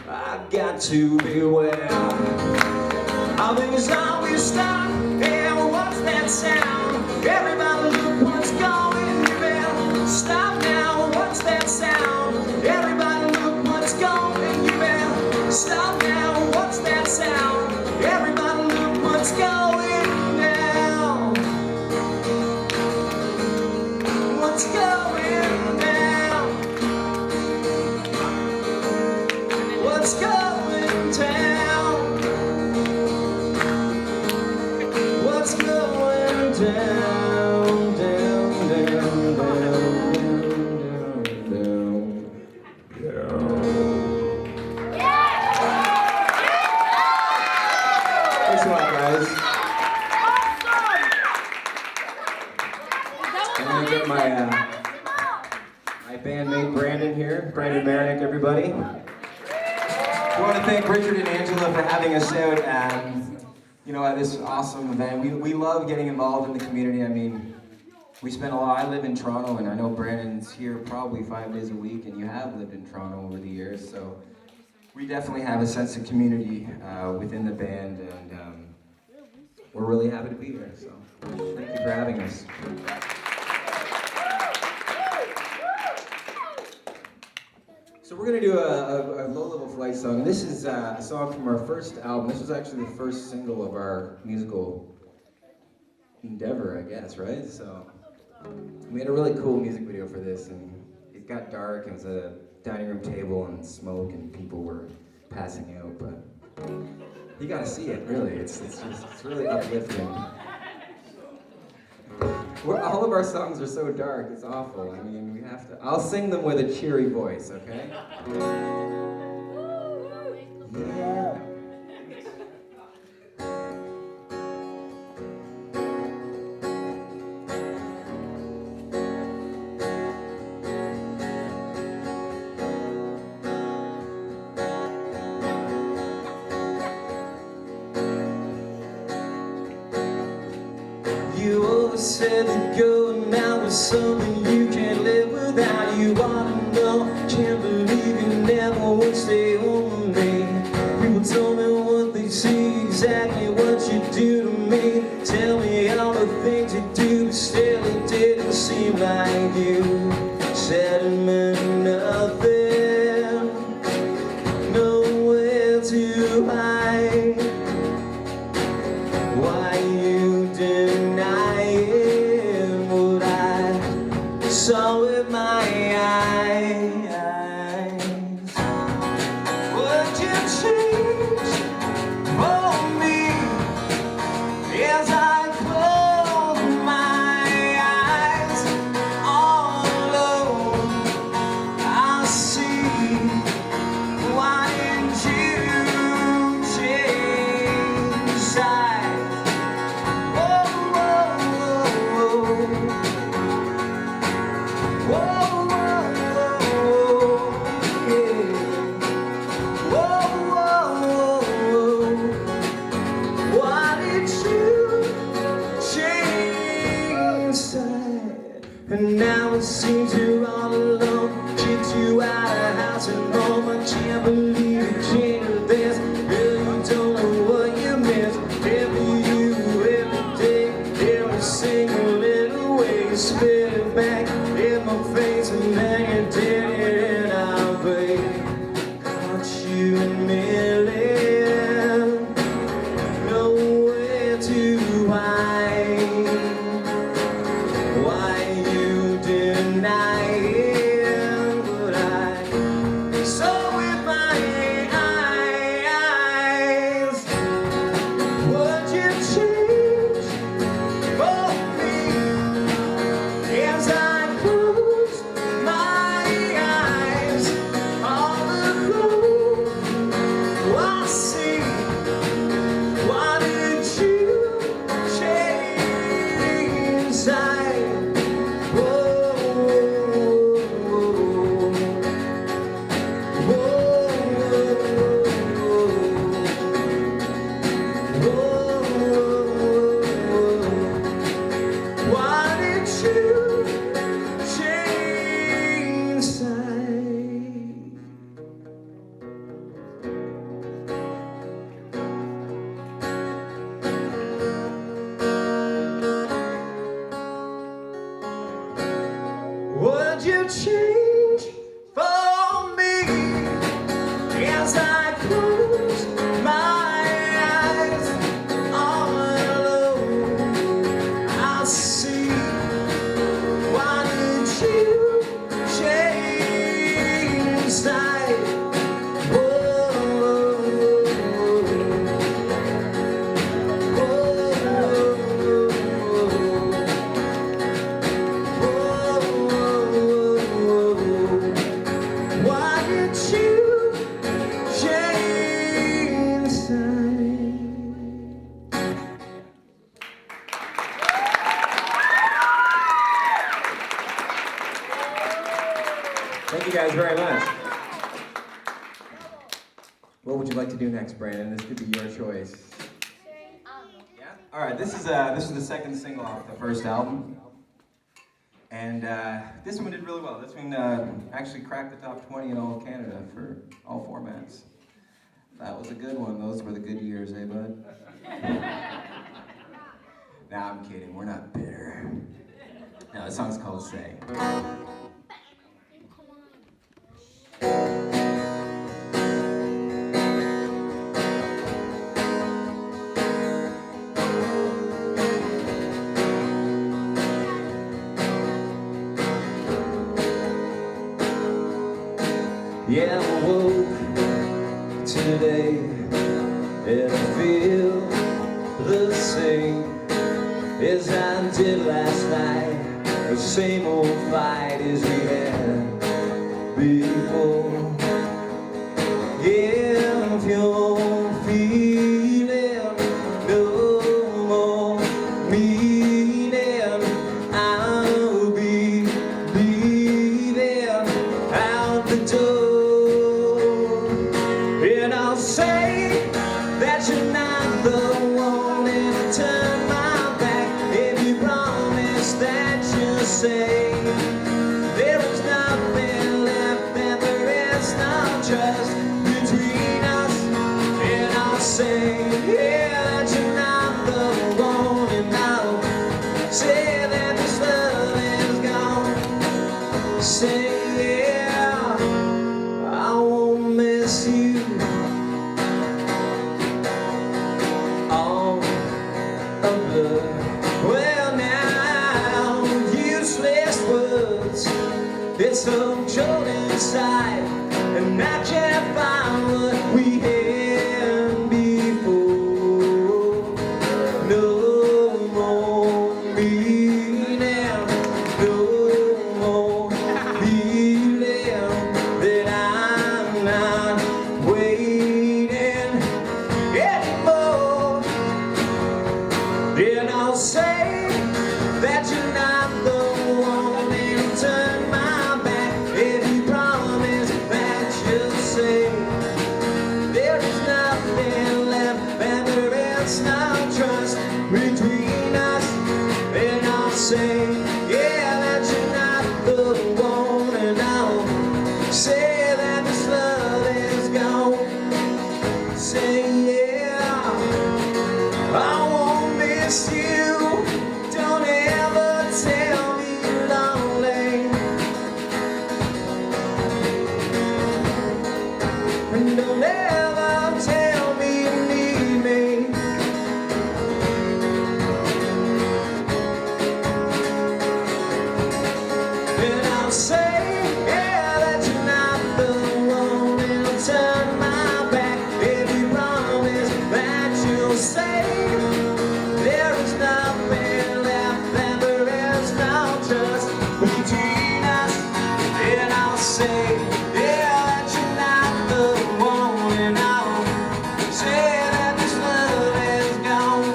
I've got to beware. All things always stop, and what's that sound? Everybody look what's going. You better stop now, what's bandmate Brandon here. Brandon Marinick, everybody. We want to thank Richard and Angela for having us out at, at this awesome event. We love getting involved in the community. I mean, we spend a lot. I live in Toronto, and I know Brandon's here probably 5 days a week, and you have lived in Toronto over the years, so we definitely have a sense of community within the band, and we're really happy to be here. So thank you for having us. So we're going to do a low-level flight song. This is a song from our first album. This was actually the first single of our musical endeavor, I guess, right? So we had a really cool music video for this, and it got dark. It was a dining room table and smoke, and people were passing out. But you got to see it, really. It's really uplifting. All of our songs are so dark, it's awful. I mean, we have to. I'll sing them with a cheery voice, okay? Yeah. You always said that going out was something you can't live without. You wanna know, can't believe you never would stay home with me. People told me what they see, exactly what you do to me. Tell me all the things you do, but still it didn't seem like you said it meant nothing, nowhere to hide. Why you denying what I saw with my eyes? Would you change for me as I close my eyes? All alone I see. Why didn't you change sides? And now it seems you're all alone. Kicked you out of house and home. I can't believe you changed this. Girl, you don't know what you miss. Every you, every day, every single little way. You spit it back in my face and then you did it in our way. Caught you in a million, nowhere to hide. Why you denying what I saw with my eyes? Would you change for me as I close my eyes? All the glow I see. Why did you change inside? Why did you change sides? Would you change for me as I close my eyes? All alone I'll see. Why did you change sides? Thank you guys very much. What would you like to do next, Brandon? This could be your choice. Yeah? All right, this is the second single off the first album. And this one did really well. This one actually cracked the top 20 in all of Canada for all formats. That was a good one. Those were the good years, eh, bud? Nah, I'm kidding. We're not bitter. No, the song's called Say. Yeah, I woke today and I feel the same as I did last night. The same old fight as we had before. Yeah, if you're feeling no more meaning, I'll be leaving out the door. And I'll say that you're not the one, and turn my back if you promise that you'll say there is nothing left and there is no trust between us. And I'll say, yeah, that you're not the one, and I'll say that this love is gone. Say, yeah, I won't miss you all of the well now, useless words. It's so cold inside, and I can't find what we had before. No more meaning, no more feeling that I'm not waiting anymore. Then I'll say that you're not the one, and turn my back if you promise that you'll say there is nothing left and there is no trust between us. And I'll say, yeah, that you're not the one, and I'll say that this love is gone. Say, yeah, I won't miss you. Don't ever tell me you're lonely, and don't ever tell me you need me. And I'll say, yeah, that you're not the one, and I'll turn my back if you promise that you'll say there is nothing left and there is no trust between us. And I'll say, yeah, that you're not the one, and I'll say that this love is gone.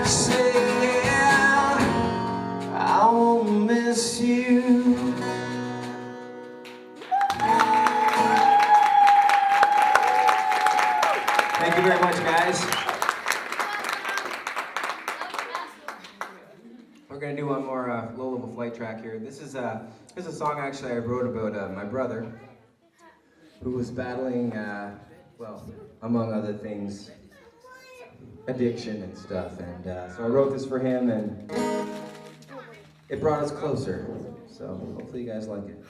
Say, yeah, I won't miss you. Thank you very much, guys. We're gonna do one more low-level flight track here. This is a song actually I wrote about my brother, who was battling, well, among other things, addiction and stuff. And so I wrote this for him, and it brought us closer. So hopefully you guys like it.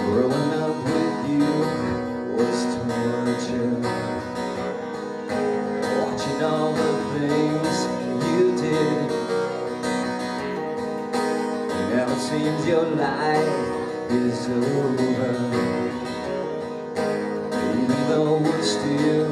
Growing up with you was torture. Watching all the things you did. Now it seems your life is over, even though we're still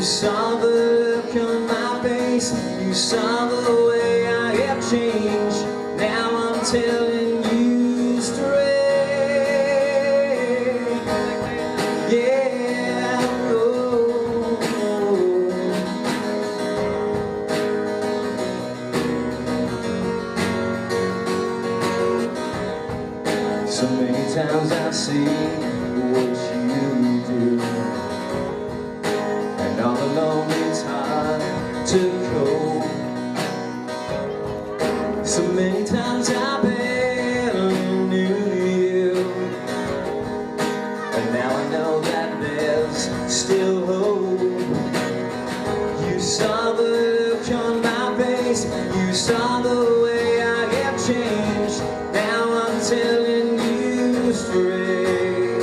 saw the look on my face, you saw the way I have changed. Now I'm telling you straight, yeah, oh. So many times I've seen what you do, and all alone it's hard to cope. So many times I barely knew you, and now I know that there's still hope. You saw the look on my face, you saw the way I have changed. Now I'm telling you straight,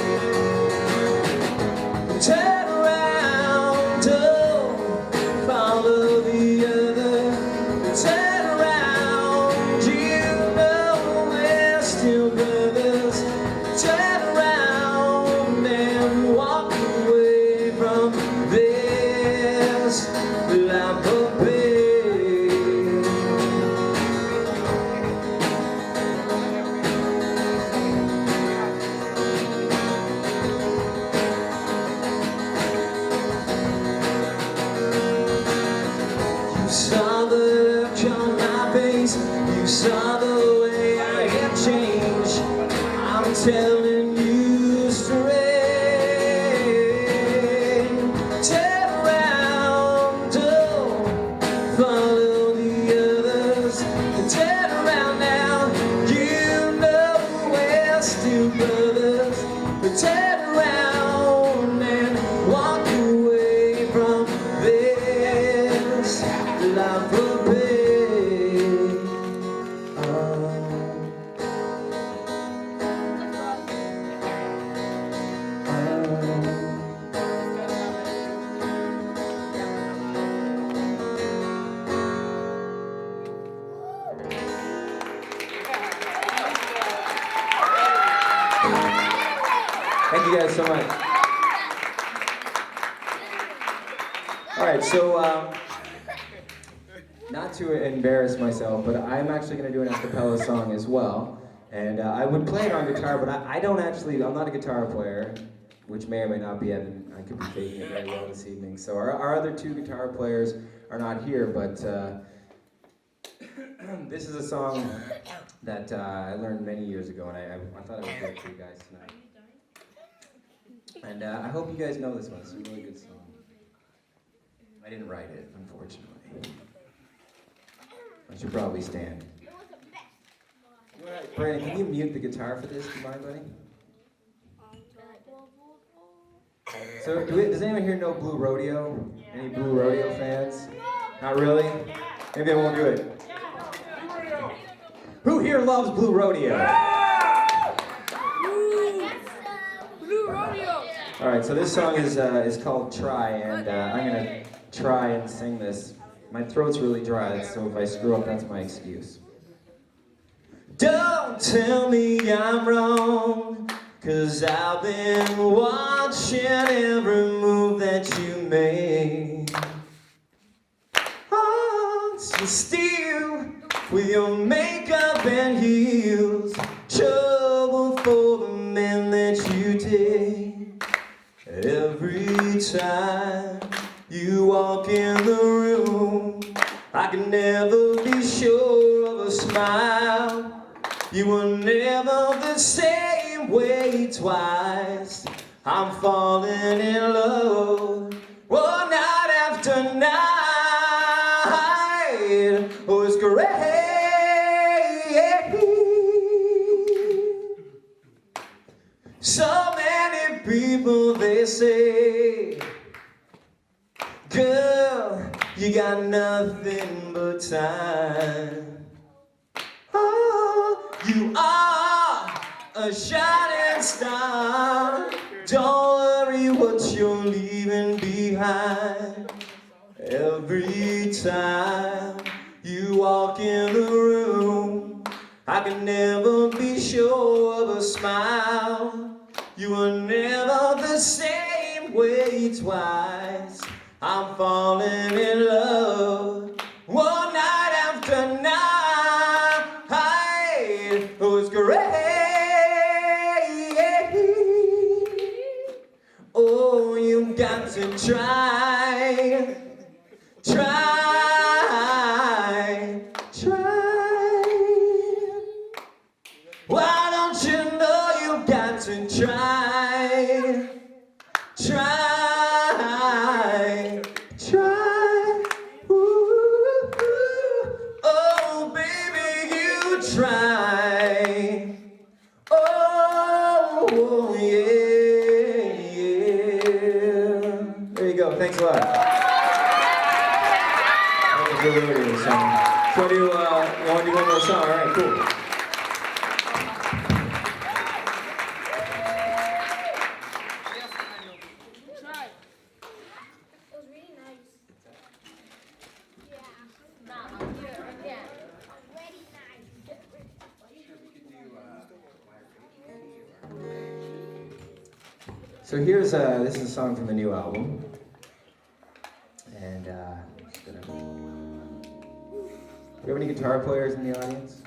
turn around, don't follow the other. Turn around, you know we're still brothers. Turn around and walk away from this life of pain. You saw the look on my face, you saw the way I have changed. I'm telling you straight, turn around, don't follow the others. Turn around now, you know we're still brothers. Turn around and walk away from this life of pain. Thank you guys so much. All right, so not to embarrass myself, but I'm actually going to do an a cappella song as well. And I would play it on guitar, but I don't actually, I'm not a guitar player, which may or may not be evident. I could be faking it very well this evening. So our other two guitar players are not here, but this is a song that I learned many years ago, and I thought I would play it for you guys tonight. And I hope you guys know this one. It's a really good song. I didn't write it, unfortunately. I should probably stand. Brandon, can you mute the guitar for this? Do you mind, buddy? So, does anyone here know Blue Rodeo? Any Blue Rodeo fans? Not really? Maybe I won't do it. Who here loves Blue Rodeo? Blue Rodeo. All right, so this song is called Try, and I'm gonna try and sing this. My throat's really dry, so if I screw up, that's my excuse. Don't tell me I'm wrong, 'cause I've been watching every move that you made. Oh, so still, with your makeup and heels, trouble for the men that you take. Every time you walk in the room, I can never be sure of a smile. You were never the same way twice. I'm falling in love, oh, night after night. Oh, it's great. So many people, they say, girl, you got nothing but time. Oh, you are a shining star. Don't worry what you're leaving behind. Every time you walk in the room, I can never be sure of a smile. You were never the same way twice. I'm falling in love one night after night. It was great. Oh, you got to try, try, try. Why don't you know you got to try, try, try. Ooh, ooh. Oh, baby, you try. Oh, yeah, yeah. There you go. Thanks a lot. That was really, really good song. So you want to do one more song? All right, cool. Try. It was really nice. Yeah. Nah, again. Very nice. So here's this is a song from the new album, and just gonna. Do we have any guitar players in the audience?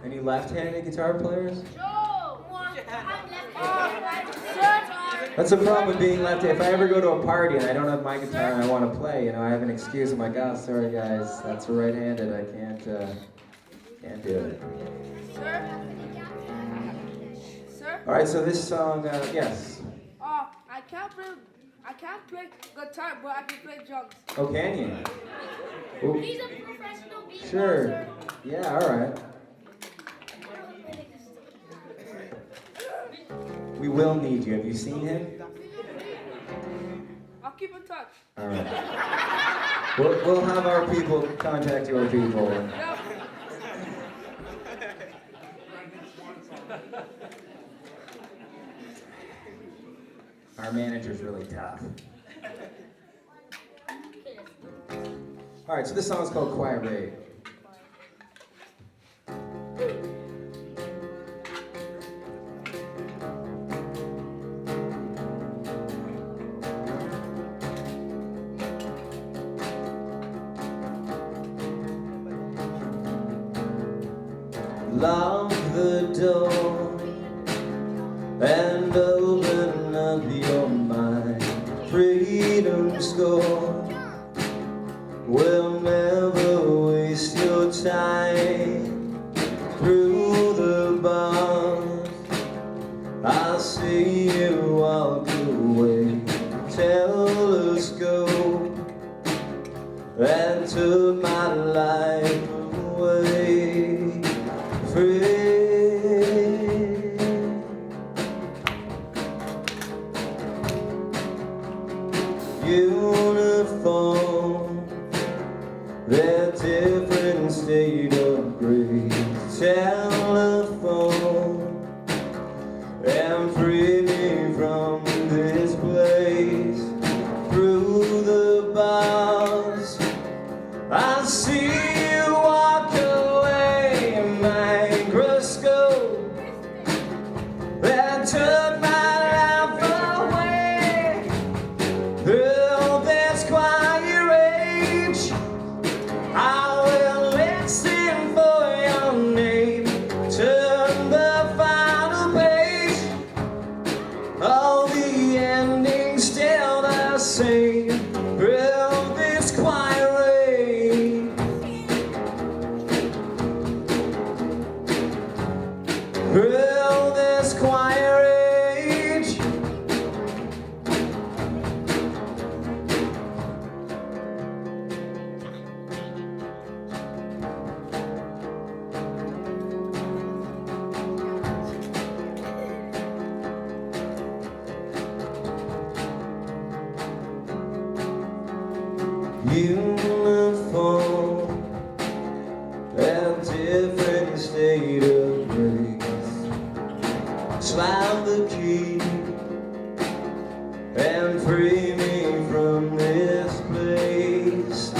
Any left-handed guitar players? That's the problem with being left-handed. If I ever go to a party and I don't have my guitar and I want to play, I have an excuse. I'm like, oh, sorry guys, that's right-handed. I can't do it. Sir? All right, so this song, yes. I can't play guitar, but I can play drums. Oh, can you? Ooh. He's a professional beatboxer. Sure. Yeah, all right. We will need you. Have you seen him? I'll keep in touch. All right. We'll have our people contact your people. Yep. Our manager's really tough. All right, so this song's called Quiet Raid. Lock the door and open up your mind. Freedom score will never waste your time. Through the bars, I see you walk away. Telescope and took my life away. Free. Uniform, they're different state of grace. Telephone and free me from this place. Through the bars, I see you walk away. A microscope that took my life away. Through this quiet rage, I will listen for your name. Turn the final page. All the endings still the same. Through this quiet rage, through this quiet rage. Uniform and different state of grace. Slide the key and free me from this place.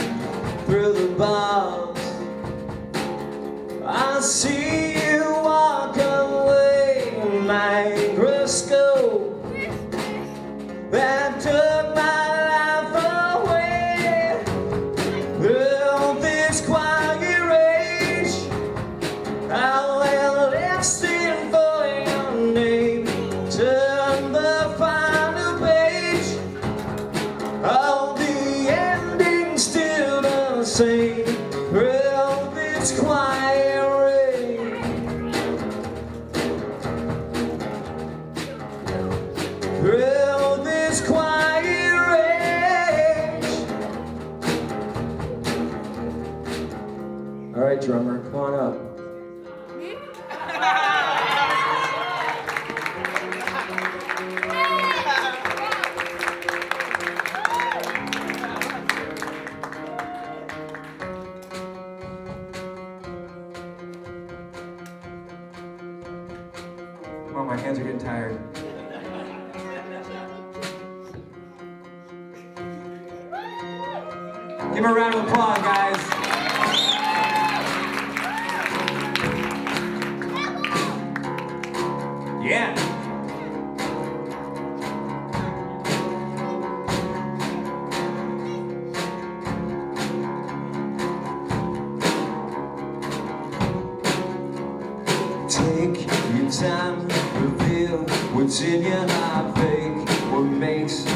Sing through this quiet rain. Through this quiet rain. All right, drummer, come on up. Me? Come on, my hands are getting tired. Give him a round of applause, guys. Yeah. Take your time, reveal what's in your heart, fake what makes you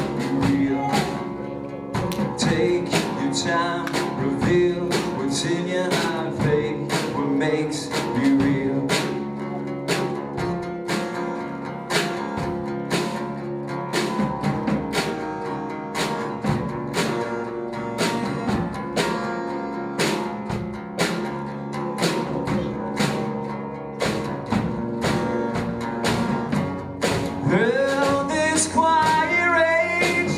real. Take your time, reveal what's in your heart, fake what makes you real. Through this quiet rage,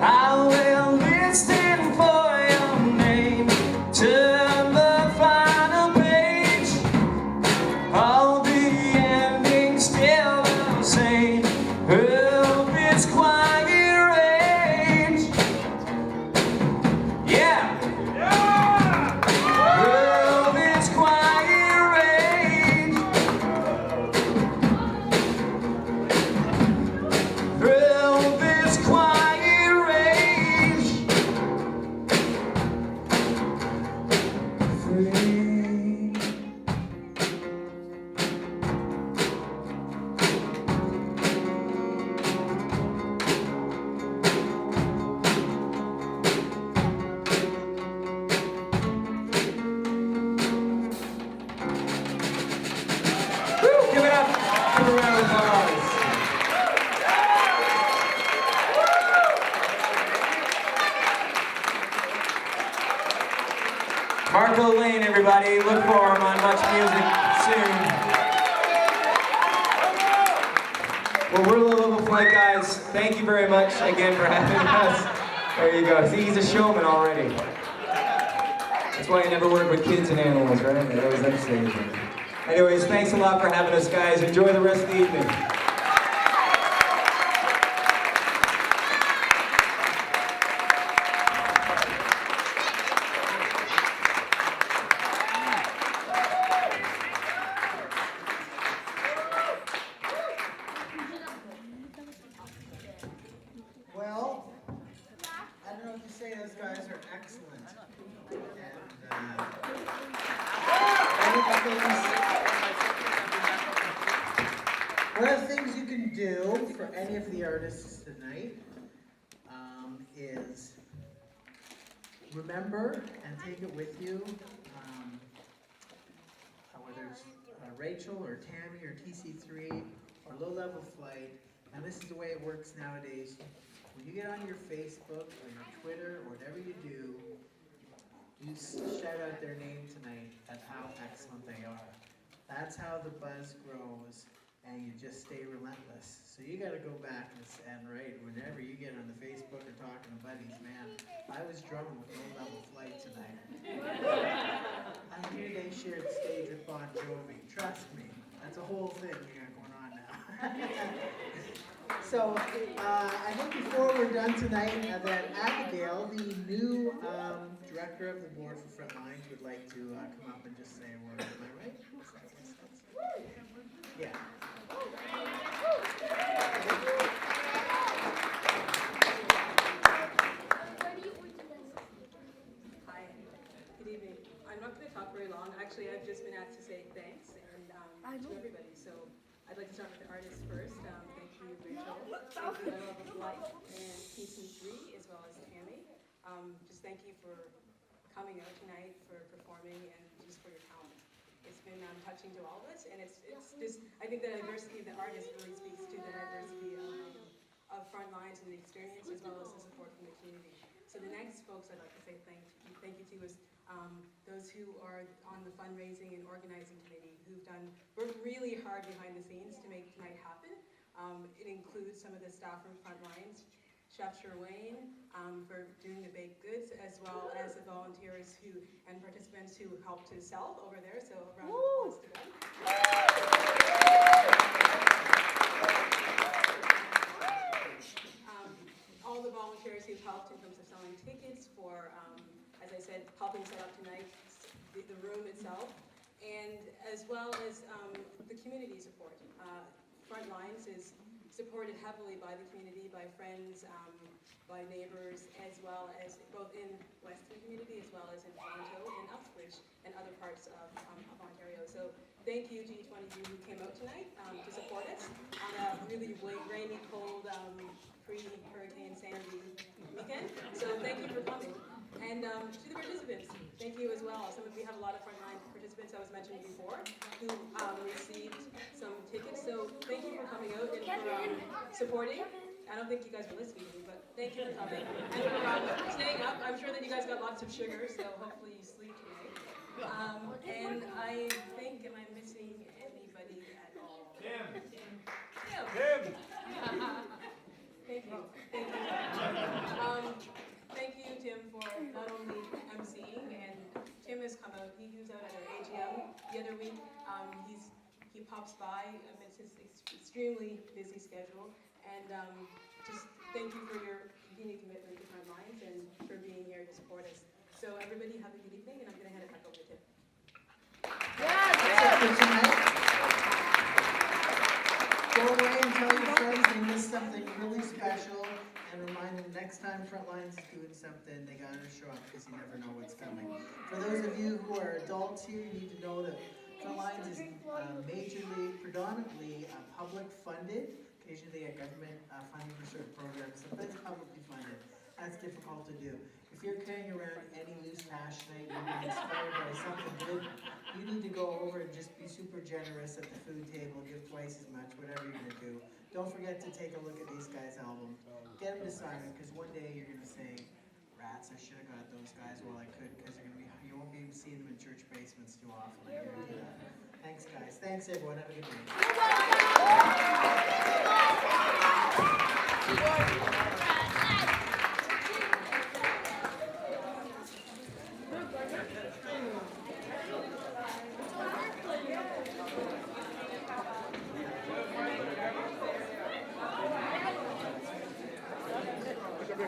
I will listen for your name. Turn the final page. All the endings still the same. Through this quiet rage. Yeah. Through this quiet rage. Through this quiet rage. Free. Woo, give it up. Give a round of applause. Marco Lane, everybody. Look for him on Much Music soon. Well, we're Low Level Flight, guys. Thank you very much again for having us. There you go. See, he's a showman already. That's why you never work with kids and animals, right? That was upstaging. Anyways, thanks a lot for having us, guys. Enjoy the rest of the evening. Well, I don't know what to say. Those guys are excellent. And one of the things you can do for any of the artists tonight is remember and take it with you, whether it's Rachel or Tammy or TC3 or Low Level Flight. And this is the way it works nowadays. When you get on your Facebook or your Twitter or whatever you do, you shout out their name tonight at how excellent they are. That's how the buzz grows, and you just stay relentless. So you got to go back and write whenever you get on the Facebook or talking to buddies. Man, I was drumming with Low Level Flight tonight. I knew they shared stage with Bon Jovi. Trust me, that's a whole thing we got going on now. So, I think before we're done tonight, that Abigail, the new director of the board for Frontlines, would like to come up and just say a word. Am I right? Yeah. Hi, good evening. I'm not going to talk very long. Actually, I've just been asked to say thanks and to everybody. So I'd like to start with the artists first. Thank you, Rachel. Thank you, Love of Life, and PC3, as well as Tammy. Just thank you for coming out tonight, for performing, and just for your talent. It's been touching to all of us, and it's just, I think the diversity of the artist really speaks to the diversity of Frontlines and the experience, as well as the support from the community. So the next folks I'd like to say thank you to is those who are on the fundraising and organizing committee, who've worked really hard behind the scenes to make tonight happen. It includes some of the staff from Frontlines, Chef Sherwayne for doing the baked goods, as well as the volunteers and participants who helped to sell over there. So a round of applause to them. All the volunteers who've helped in terms of selling tickets for, as I said, helping set up tonight, the room itself, and as well as the community support. Frontlines is supported heavily by the community, by friends, by neighbors, as well as both in Western community, as well as in Toronto and Uxbridge and other parts of Ontario. So thank you to each one of you who came out tonight to support us on a really rainy, cold, pre-Hurricane Sandy weekend. So thank you for coming. And to the participants, thank you as well. We have a lot of Frontline participants I was mentioning before who received some tickets. So thank you for coming out and for supporting. I don't think you guys are listening to me, but thank you for coming and for staying up. I'm sure that you guys got lots of sugar, so hopefully you sleep tonight. And I think, am I missing anybody at all? Tim. Thank you. Thank you, Tim, for not only emceeing, and Tim has come out. He was out at our AGM the other week. He pops by amidst his extremely busy schedule, and just thank you for your continued commitment to Frontlines and for being here to support us. So everybody have a good evening, and I'm going to hand it back over to Tim. Go away and tell your friends they missed something really special, and remind them next time Frontlines is doing something, they gotta show up because you never know what's coming. For those of you who are adults here, you need to know that Frontlines is predominantly public funded. Occasionally a government funding for certain programs, but it's publicly funded. That's difficult to do. If you're carrying around any loose cash tonight, you're being inspired by something good, you need to go over and just be super generous at the food table, give twice as much, whatever you're going to do. Don't forget to take a look at these guys' album. Get them to sign it, because one day you're going to say, rats, I should have got those guys while I could, because you won't be able to see them in church basements too often. I guarantee that. Thanks, guys. Thanks, everyone. Have a good night.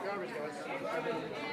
Garbage, guys.